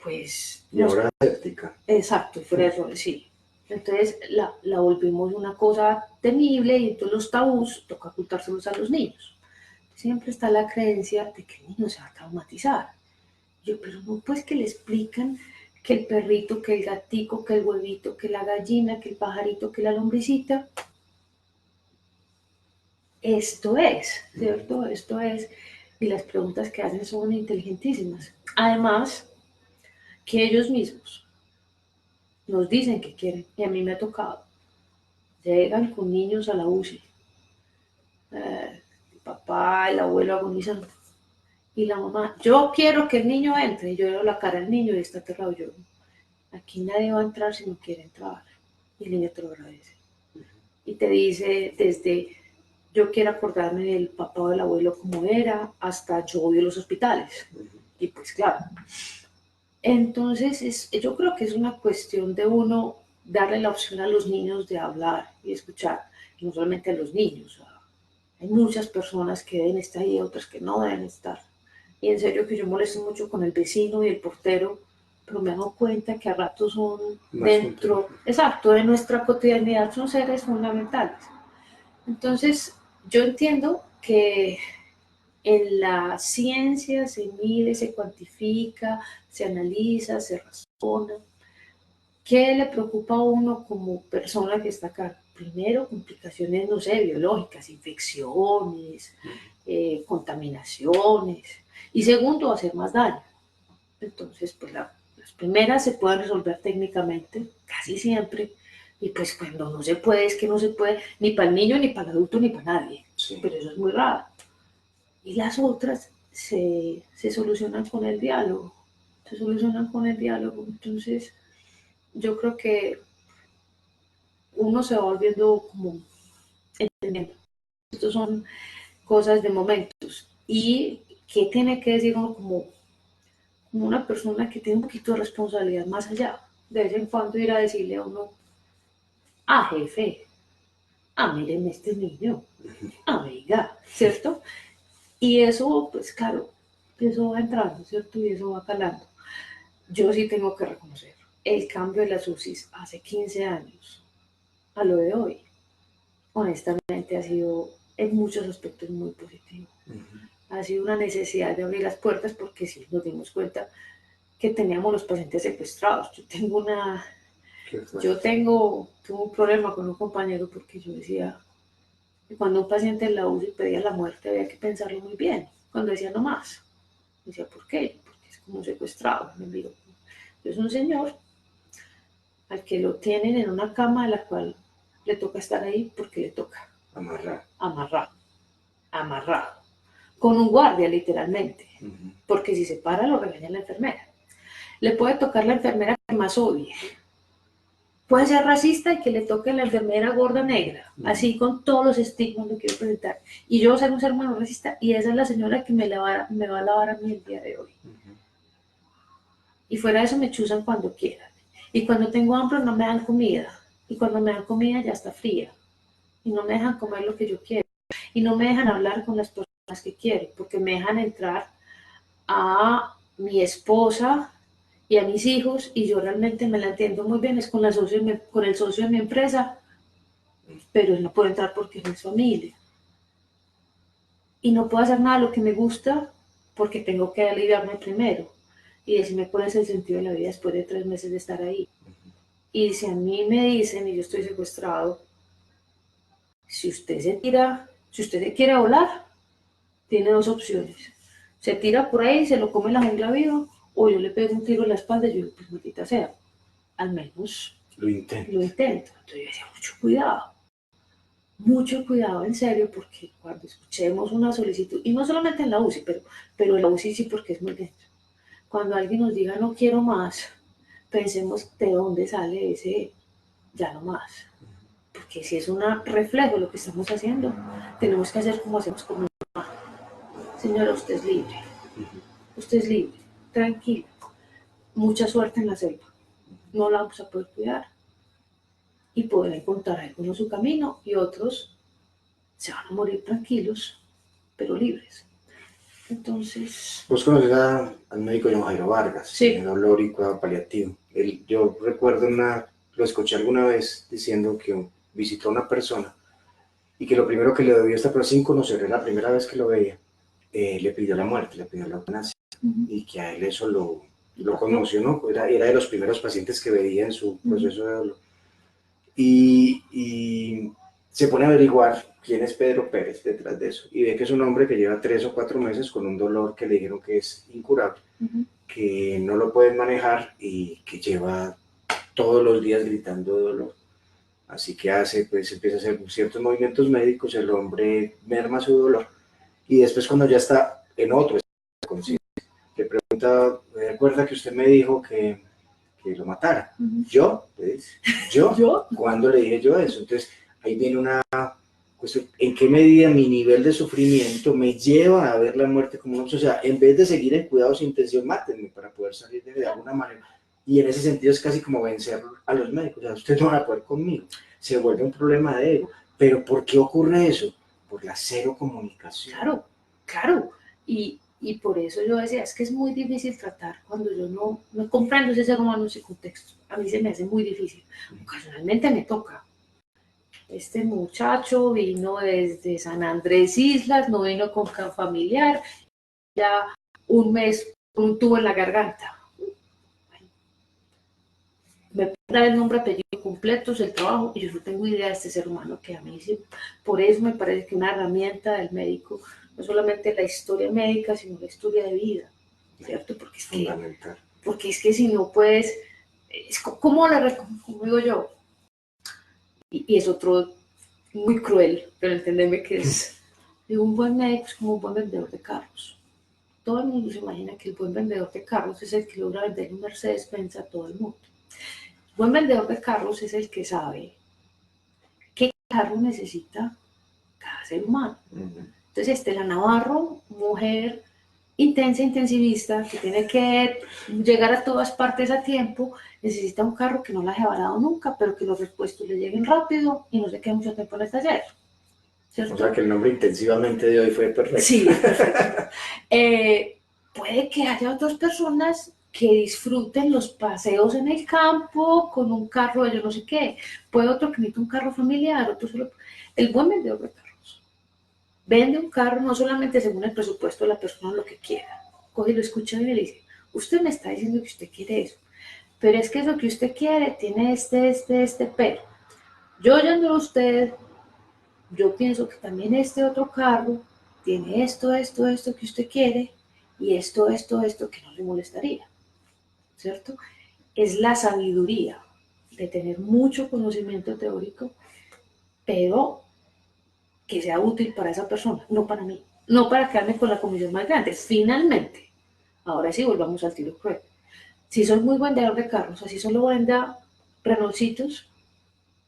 pues... Y ahora ética. Exacto, fuera de eso, sí. Entonces la volvimos una cosa temible y entonces los tabús toca ocultárselos a los niños. Siempre está la creencia de que el niño se va a traumatizar. Yo, pero no, pues que le explican que el perrito, que el gatico, que el huevito, que la gallina, que el pajarito, que la lombricita. Esto es, ¿cierto? Esto es. Y las preguntas que hacen son inteligentísimas. Además, que ellos mismos nos dicen que quieren, y a mí me ha tocado. Llegan con niños a la UCI, el papá, el abuelo agonizando, y la mamá, yo quiero que el niño entre, y yo veo la cara del niño y está aterrado, yo, aquí nadie va a entrar si no quiere entrar, y el niño te lo agradece, y te dice desde, yo quiero acordarme del papá o del abuelo como era, hasta yo odio los hospitales, y pues claro, entonces yo creo que es una cuestión de uno darle la opción a los niños de hablar y escuchar, y no solamente a los niños, hay muchas personas que deben estar ahí y otras que no deben estar. Y en serio que yo molesto mucho con el vecino y el portero, pero me he dado cuenta que a ratos son dentro, exacto, de nuestra cotidianidad, son seres fundamentales. Entonces, yo entiendo que en la ciencia se mide, se cuantifica, se analiza, se razona. ¿Qué le preocupa a uno como persona que está acá? Primero, complicaciones, no sé, biológicas, infecciones, contaminaciones. Y segundo, hacer más daño. Entonces, pues las primeras se pueden resolver técnicamente, casi siempre. Y pues cuando no se puede, es que no se puede ni para el niño, ni para el adulto, ni para nadie. Sí. Pero eso es muy raro. Y las otras se solucionan con el diálogo. Se solucionan con el diálogo. Entonces, yo creo que uno se va volviendo como entendiendo. Estos son cosas de momentos. ¿Y qué tiene que decir uno como una persona que tiene un poquito de responsabilidad más allá? De vez en cuando ir a decirle a uno, ah, jefe, ah, miren este niño, ah, venga, ¿cierto? Y eso, pues claro, eso va entrando, ¿cierto? Y eso va calando. Yo sí tengo que reconocer el cambio de las UCIs hace 15 años a lo de hoy. Honestamente ha sido en muchos aspectos muy positivo. Ha sido una necesidad de abrir las puertas porque sí nos dimos cuenta que teníamos los pacientes secuestrados. Tuve un problema con un compañero porque yo decía que cuando un paciente en la UCI pedía la muerte había que pensarlo muy bien. Cuando decía no más, decía ¿por qué? Porque es como un secuestrado. Me miró. Es un señor al que lo tienen en una cama a la cual le toca estar ahí porque le toca. Amarrado. Amarrado. Amarrado. Con un guardia, literalmente. Porque si se para, lo regaña la enfermera. Le puede tocar la enfermera que más odie. Puede ser racista y que le toque a la enfermera gorda negra. Así con todos los estigmas lo quiero presentar. Y yo ser un ser humano racista y esa es la señora que me va a lavar a mí el día de hoy. Y fuera de eso me chuzan cuando quieran. Y cuando tengo hambre no me dan comida. Y cuando me dan comida ya está fría. Y no me dejan comer lo que yo quiero. Y no me dejan hablar con las personas que quiero. Porque me dejan entrar a mi esposa y a mis hijos. Y yo realmente me la entiendo muy bien. Es con el socio de mi empresa. Pero él no puede entrar porque no es familia. Y no puedo hacer nada de lo que me gusta porque tengo que aliviarme primero. Y decirme cuál es el sentido de la vida después de 3 meses de estar ahí. Y si a mí me dicen y yo estoy secuestrado, si usted se quiere volar, tiene 2 opciones. Se tira por ahí, se lo come la jungla viva, o yo le pego un tiro en la espalda y yo digo, pues maldita sea, al menos Lo intento. Entonces yo decía, mucho cuidado, en serio, porque cuando escuchemos una solicitud, y no solamente en la UCI, pero en la UCI sí porque es muy denso. Cuando alguien nos diga no quiero más, pensemos de dónde sale ese ya no más. Porque si es un reflejo de lo que estamos haciendo, tenemos que hacer como hacemos con mi mamá. Señora, usted es libre. Usted es libre. Tranquila. Mucha suerte en la selva. No la vamos a poder cuidar. Y poder encontrar algunos su camino y otros se van a morir tranquilos, pero libres. Entonces... ¿Vos conoces al médico John Jairo Vargas? Sí. De dolor y cuidado paliativo. Yo recuerdo lo escuché alguna vez diciendo que visitó a una persona y que lo primero que le dio esta persona sin conocer, la primera vez que lo veía, le pidió la muerte, le pidió la eutanasia. Y que a él eso lo conmocionó, era de los primeros pacientes que veía en su proceso de dolor. Y se pone a averiguar quién es Pedro Pérez detrás de eso, y ve que es un hombre que lleva 3 o 4 meses con un dolor que le dijeron que es incurable, que no lo pueden manejar y que lleva todos los días gritando de dolor. Así que empieza a hacer ciertos movimientos médicos, el hombre merma su dolor, y después cuando ya está en otro estado de conciencia, le pregunta, ¿me recuerda que usted me dijo que lo matara? ¿Yo? Le dice, ¿Yo? ¿Cuándo le dije yo eso? Entonces ahí viene una cuestión, ¿en qué medida mi nivel de sufrimiento me lleva a ver la muerte como una opción? O sea, en vez de seguir en cuidados intensivo, mátenme para poder salir de alguna manera. Y en ese sentido es casi como vencer a los médicos. O sea, ustedes no van a poder conmigo. Se vuelve un problema de ego. ¿Pero por qué ocurre eso? Por la cero comunicación. Claro. Y por eso yo decía, es que es muy difícil tratar cuando yo no comprendo ese ser humano en ese contexto. A mí se me hace muy difícil. Ocasionalmente me toca. Este muchacho vino desde San Andrés Islas, no vino con familiar, ya un mes con un tubo en la garganta. Me puede dar el nombre, apellido completos, el trabajo, y yo no tengo idea de este ser humano que a mí sí. Por eso me parece que una herramienta del médico, no solamente la historia médica, sino la historia de vida, ¿cierto? Porque es que si no puedes, ¿cómo digo yo? Y es otro muy cruel, pero entendeme que es un buen médico, es como un buen vendedor de carros. Todo el mundo se imagina que el buen vendedor de carros es el que logra vender un Mercedes-Benz a todo el mundo. El buen vendedor de carros es el que sabe carro necesita cada ser humano. Ujú. Entonces, Estela Navarro, mujer intensa, intensivista, que tiene que llegar a todas partes a tiempo, necesita un carro que no la haya varado nunca, pero que los repuestos le lleguen rápido y no se quede mucho tiempo en el taller. ¿Cierto? O sea que el nombre intensivamente de hoy fue perfecto. Sí, es perfecto. Puede que haya otras personas que disfruten los paseos en el campo con un carro de yo no sé qué. Puede otro que necesite un carro familiar, otro solo. El buen vendedor de carros vende un carro no solamente según el presupuesto de la persona lo que quiera. Coge y lo escucha bien y le dice, usted me está diciendo que usted quiere eso, pero es que eso que usted quiere tiene pero. Yo oyéndolo a usted, yo pienso que también este otro carro tiene esto que usted quiere y esto que no le molestaría, ¿cierto? Es la sabiduría de tener mucho conocimiento teórico, pero que sea útil para esa persona, no para mí, no para quedarme con la comisión más grande. Finalmente, ahora sí volvamos al tiro cruel. Si soy muy vendedor de carros, así solo venda Renaultcitos,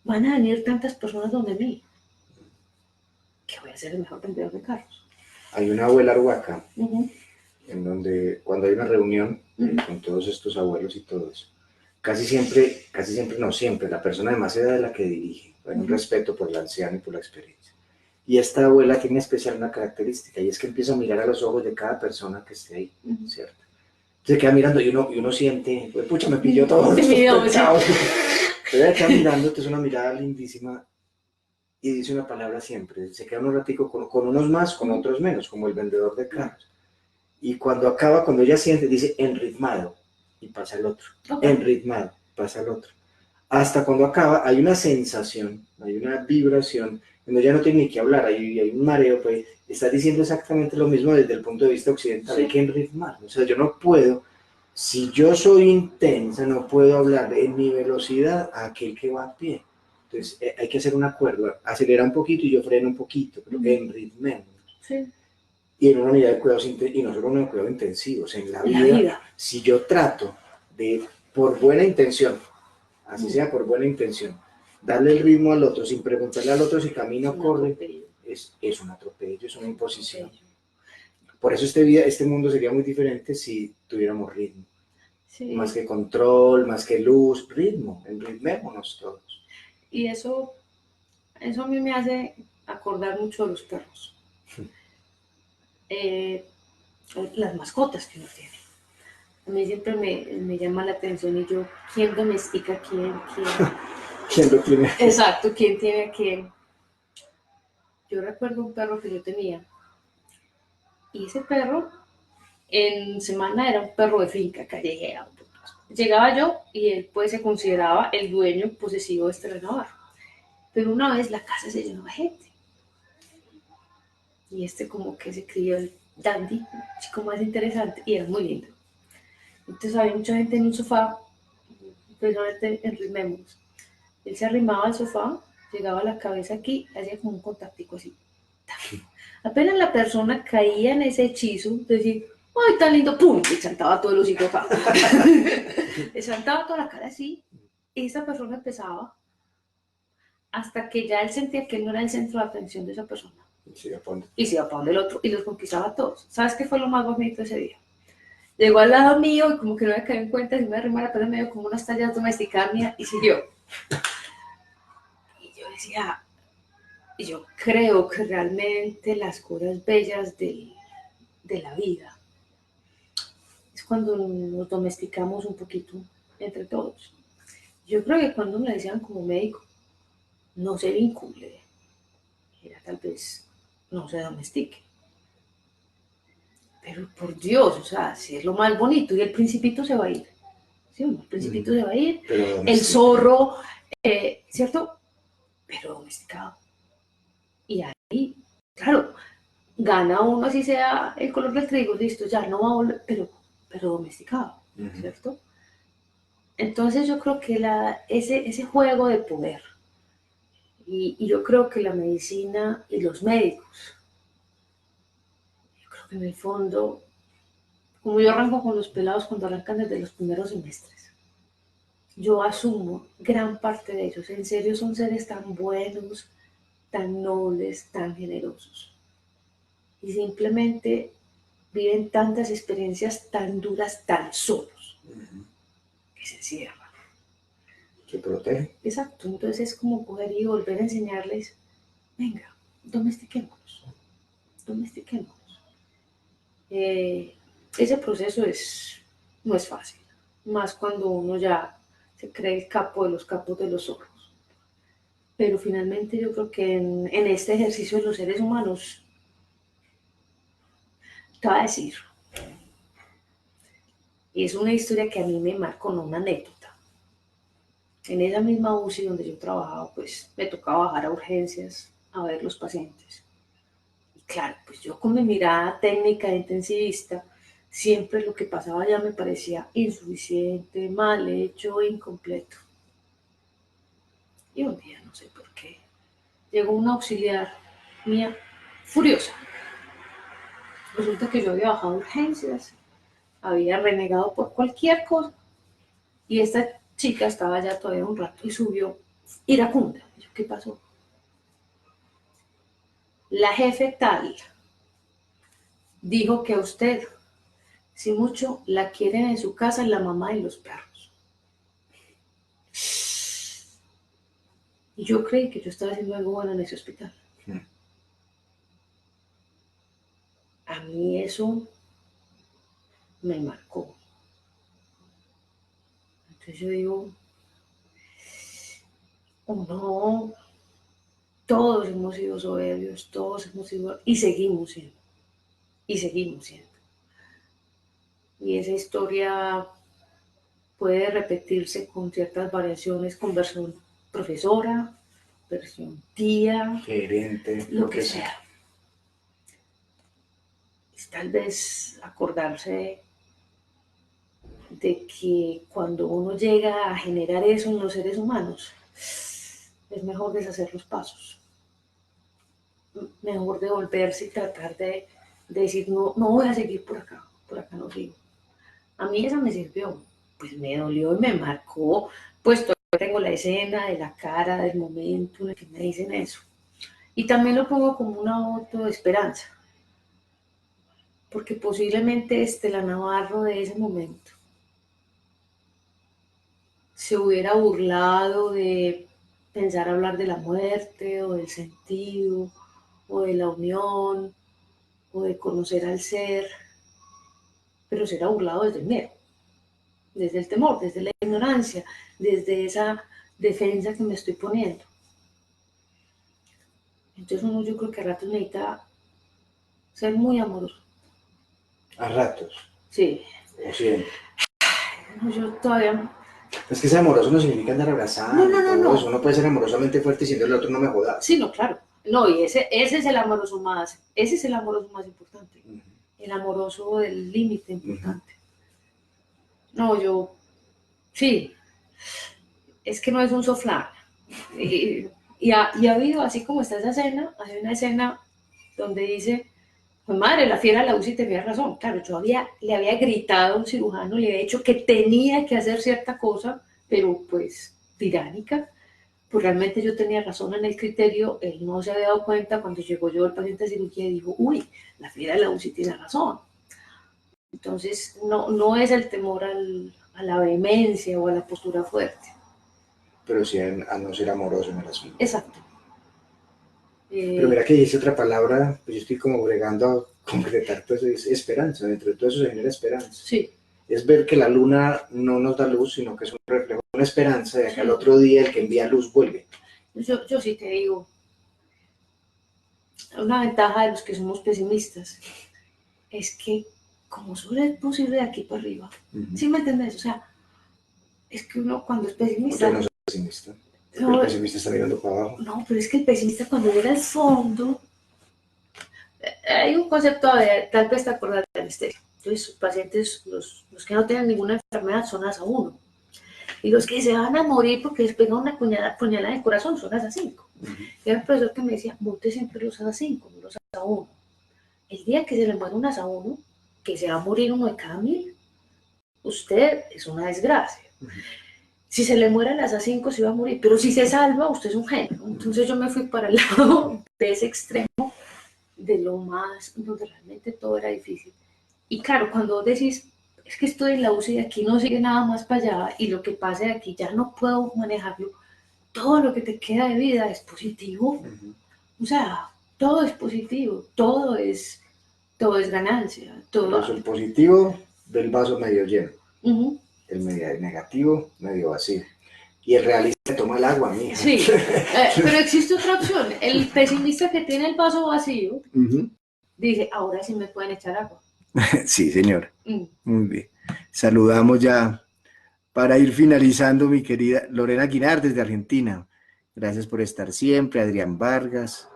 van a venir tantas personas donde mí, que voy a ser el mejor vendedor de carros. Hay una abuela arhuaca, Uh-huh. en donde cuando hay una reunión con todos estos abuelos y todo eso, casi siempre, no siempre, la persona de más edad es la que dirige. Hay un respeto por la anciana y por la experiencia. Y esta abuela tiene especial una característica, y es que empieza a mirar a los ojos de cada persona que esté ahí, ¿cierto? Se queda mirando y uno siente, pues, pucha, me pilló todos estos pecados. Pero ella queda mirando, es una mirada lindísima, y dice una palabra siempre. Se queda un ratico con unos más, con otros menos, como el vendedor de carros. Y cuando acaba, cuando ella siente, dice enritmado, y pasa el otro. Okay. Enritmado, pasa el otro. Hasta cuando acaba, hay una sensación, hay una vibración, donde ya no tiene ni que hablar, hay un mareo, pues está diciendo exactamente lo mismo desde el punto de vista occidental, sí. Hay que enritmar. O sea, yo no puedo, si yo soy intensa, no puedo hablar en mi velocidad a aquel que va a pie. Entonces, hay que hacer un acuerdo, acelera un poquito y yo freno un poquito, pero enritmemos. Sí. Y en una unidad de cuidados y no solo en cuidados intensivos, en la vida, si yo trato de, por buena intención, así sea por buena intención, darle el ritmo al otro sin preguntarle al otro si camina o corre, es un atropello, es una imposición. Por eso este mundo sería muy diferente si tuviéramos ritmo. Sí. Más que control, más que luz, ritmo, enritmémonos todos. Y eso a mí me hace acordar mucho de los perros. Las mascotas que uno tiene. A mí siempre me llama la atención y yo, ¿quién domestica a quién? ¿Quién lo tiene? Exacto, ¿quién tiene a quién? Yo recuerdo un perro que yo tenía y ese perro en semana era un perro de finca callejera. Llegaba yo y él pues se consideraba el dueño posesivo de Estela Navarro. Pero una vez la casa se llenó de gente y como que se crió el dandy, chico más interesante y era muy lindo. Entonces había mucha gente en un sofá, precisamente enrimemos. Él se arrimaba al sofá, llegaba la cabeza aquí, hacía como un contactico así. Apenas la persona caía en ese hechizo, decir, ¡ay, tan lindo! ¡Pum! Le chantaba todo el hocico acá. Le chantaba toda la cara así, y esa persona empezaba hasta que ya él sentía que él no era el centro de atención de esa persona. Y se iba para donde el otro, y los conquistaba a todos. ¿Sabes qué fue lo más bonito ese día? Llegó al lado mío y como que no me caí en cuenta, y me arrimara, pero me dio como unas tallas domesticadas mías y siguió. Y yo decía, y yo creo que realmente las cosas bellas de la vida es cuando nos domesticamos un poquito entre todos. Yo creo que cuando me decían como médico, no se vincule, era tal vez no se domestique. Pero por Dios, o sea, si es lo más bonito y el principito se va a ir. ¿Sí? El principito se va a ir, el zorro, ¿cierto? Pero domesticado. Y ahí, claro, gana uno así sea el color del trigo, listo, ya no va a volver, pero domesticado, ¿cierto? Entonces yo creo que ese juego de poder, y yo creo que la medicina y los médicos, yo creo que en el fondo, como yo arranco con los pelados cuando arrancan desde los primeros semestres, yo asumo gran parte de ellos, en serio son seres tan buenos, tan nobles, tan generosos. Y simplemente viven tantas experiencias tan duras, tan solos, que se cierran. Que protege. Exacto, entonces es como coger y volver a enseñarles, venga, domestiquémonos, domestiquémonos. Ese proceso no es fácil, más cuando uno ya se cree el capo de los capos de los zorros. Pero finalmente yo creo que en este ejercicio de los seres humanos, te voy a decir, y es una historia que a mí me marcó, no una anécdota. En esa misma UCI donde yo trabajaba, pues me tocaba bajar a urgencias a ver los pacientes. Y claro, pues yo con mi mirada técnica de intensivista, siempre lo que pasaba ya me parecía insuficiente, mal hecho, incompleto. Y un día, no sé por qué, llegó una auxiliar mía furiosa. Resulta que yo había bajado urgencias, había renegado por cualquier cosa, y esta chica estaba ya todavía un rato y subió iracunda. Y yo, ¿qué pasó? La jefe tal dijo que a usted, si mucho, la quieren en su casa la mamá y los perros. Y yo creí que yo estaba haciendo algo bueno en ese hospital. A mí eso me marcó. Entonces yo digo, oh no, todos hemos sido soberbios, todos hemos sido, y seguimos siendo, y seguimos siendo. Y esa historia puede repetirse con ciertas variaciones, con versión profesora, versión tía, gerente, lo que sea. Es tal vez acordarse de que cuando uno llega a generar eso en los seres humanos, es mejor deshacer los pasos. Mejor devolverse y tratar de decir, no, no voy a seguir por acá no sigo. A mí esa me sirvió, pues me dolió y me marcó, pues todavía tengo la escena de la cara, del momento en el que me dicen eso. Y también lo pongo como una voto de esperanza, porque posiblemente Estela Navarro de ese momento se hubiera burlado de pensar hablar de la muerte o del sentido o de la unión o de conocer al ser, pero se hubiera burlado desde el miedo, desde el temor, desde la ignorancia, desde esa defensa que me estoy poniendo. Entonces uno, yo creo que a ratos necesita ser muy amoroso. A ratos. Sí. O siempre. No, yo todavía... Es que ser amoroso no significa andar abrazando. No. Uno puede ser amorosamente fuerte y siendo el otro no me jodas. Sí, no, claro. No, y ese es el amoroso más, ese es el amoroso más importante. El amoroso del límite importante. No, yo, sí, es que no es un soflán. Y ha habido, así como está esa escena, hay una escena donde dice, pues madre, la fiera de la UCI tenía razón. Claro, yo le había gritado a un cirujano, le había dicho que tenía que hacer cierta cosa, pero pues tiránica. Pues realmente yo tenía razón en el criterio, él no se había dado cuenta cuando llegó yo el paciente a cirugía y dijo, uy, la fiera de la UCI tiene razón. Entonces, no es el temor a la vehemencia o a la postura fuerte. Pero sí a no ser amoroso en el asunto. Exacto. Pero mira que dice otra palabra, pues yo estoy como bregando a concretar todo eso, es esperanza, dentro de todo eso se genera esperanza. Sí. Es ver que la luna no nos da luz, sino que es un reflejo, una esperanza de que al otro día el que envía luz vuelve. Yo sí te digo, una ventaja de los que somos pesimistas es que como solo es posible de aquí para arriba, ¿sí me entendés? O sea, es que uno cuando es pesimista... Usted no es pesimista. El pesimista está mirando para abajo. No, pero es que el pesimista cuando llega al fondo, hay un concepto, tal vez te acordás de anestesia. Entonces, los pacientes, los que no tienen ninguna enfermedad son ASA 1. Y los que se van a morir porque les pega una puñalada de corazón son ASA 5. Y era el profesor que me decía, monte siempre los ASA 5, no los ASA 1. El día que se le muere un ASA 1, que se va a morir uno de cada 1000, usted es una desgracia. Si se le muere a las A5 se iba a morir, pero si se salva, usted es un genio. Entonces yo me fui para el lado de ese extremo, de lo más, donde realmente todo era difícil. Y claro, cuando vos decís, es que estoy en la UCI y aquí no sigue nada más para allá, y lo que pase de aquí ya no puedo manejarlo, todo lo que te queda de vida es positivo. O sea, todo es positivo, todo es ganancia. Por Todo. eso el positivo del vaso medio lleno, Uh-huh. el negativo medio vacío. Y el realista toma el agua, mija. Sí, pero existe otra opción. El pesimista que tiene el vaso vacío dice, ahora sí me pueden echar agua. Sí, señor. Muy bien. Saludamos ya para ir finalizando, mi querida Lorena Guinar desde Argentina. Gracias por estar siempre, Adrián Vargas.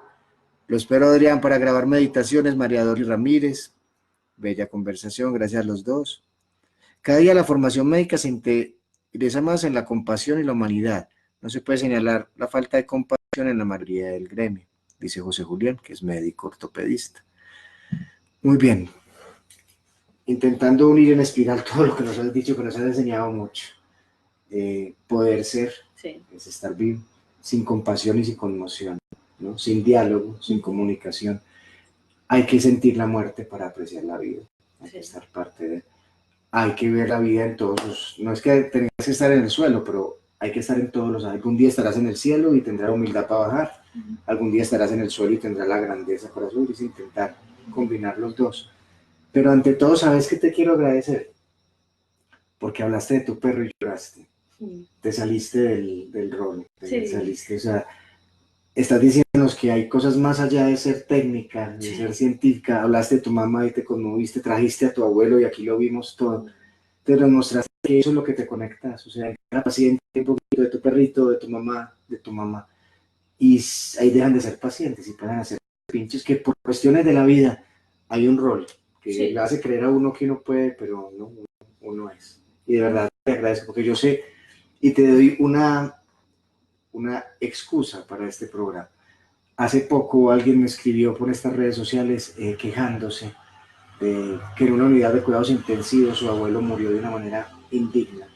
Lo espero, Adrián, para grabar meditaciones, María Dori Ramírez. Bella conversación, gracias a los dos. Cada día la formación médica se interesa más en la compasión y la humanidad. No se puede señalar la falta de compasión en la mayoría del gremio, dice José Julián, que es médico ortopedista. Muy bien. Intentando unir en espiral todo lo que nos has dicho, que nos has enseñado mucho. Poder ser, sí, es estar vivo, sin compasión y sin conmoción, ¿no? Sin diálogo, sin comunicación. Hay que sentir la muerte para apreciar la vida, hay que estar parte de... Hay que ver la vida en todos sus... No es que tengas que estar en el suelo, pero hay que estar en todos los... Algún día estarás en el cielo y tendrás humildad para bajar. Algún día estarás en el suelo y tendrás la grandeza para subir, y intentar combinar los dos. Pero ante todo, ¿sabes qué te quiero agradecer? Porque hablaste de tu perro y lloraste. Te saliste del rol, te saliste, o sea, estás diciéndonos que hay cosas más allá de ser técnica, de ser científica. Hablaste de tu mamá y te conmoviste, trajiste a tu abuelo y aquí lo vimos todo. Te demostraste que eso es lo que te conectas, o sea, en cada paciente un poquito de tu perrito, de tu mamá, y ahí dejan de ser pacientes y pueden hacer pinches que por cuestiones de la vida hay un rol que le hace creer a uno que uno puede, pero no, uno es. Y de verdad te agradezco porque yo sé y te doy una excusa para este programa. Hace poco alguien me escribió por estas redes sociales quejándose de que en una unidad de cuidados intensivos su abuelo murió de una manera indigna,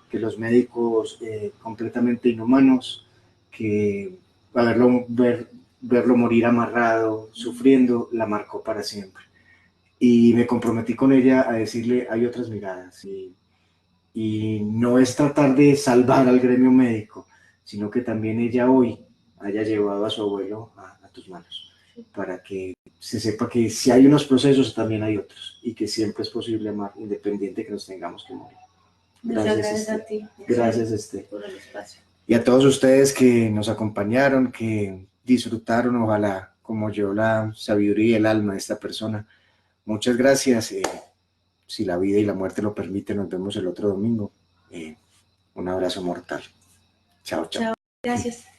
que los médicos completamente inhumanos, que verlo morir amarrado, sufriendo, la marcó para siempre. Y me comprometí con ella a decirle, hay otras miradas, y no es tratar de salvar al gremio médico, sino que también ella hoy haya llevado a su abuelo a tus manos, para que se sepa que si hay unos procesos, también hay otros, y que siempre es posible amar, independiente que nos tengamos que morir. Gracias a ti. Gracias, por el espacio. Y a todos ustedes que nos acompañaron, que disfrutaron, ojalá, como yo, la sabiduría y el alma de esta persona. Muchas gracias. Si la vida y la muerte lo permiten, nos vemos el otro domingo. Un abrazo mortal. Chao, chao. Chao. Gracias.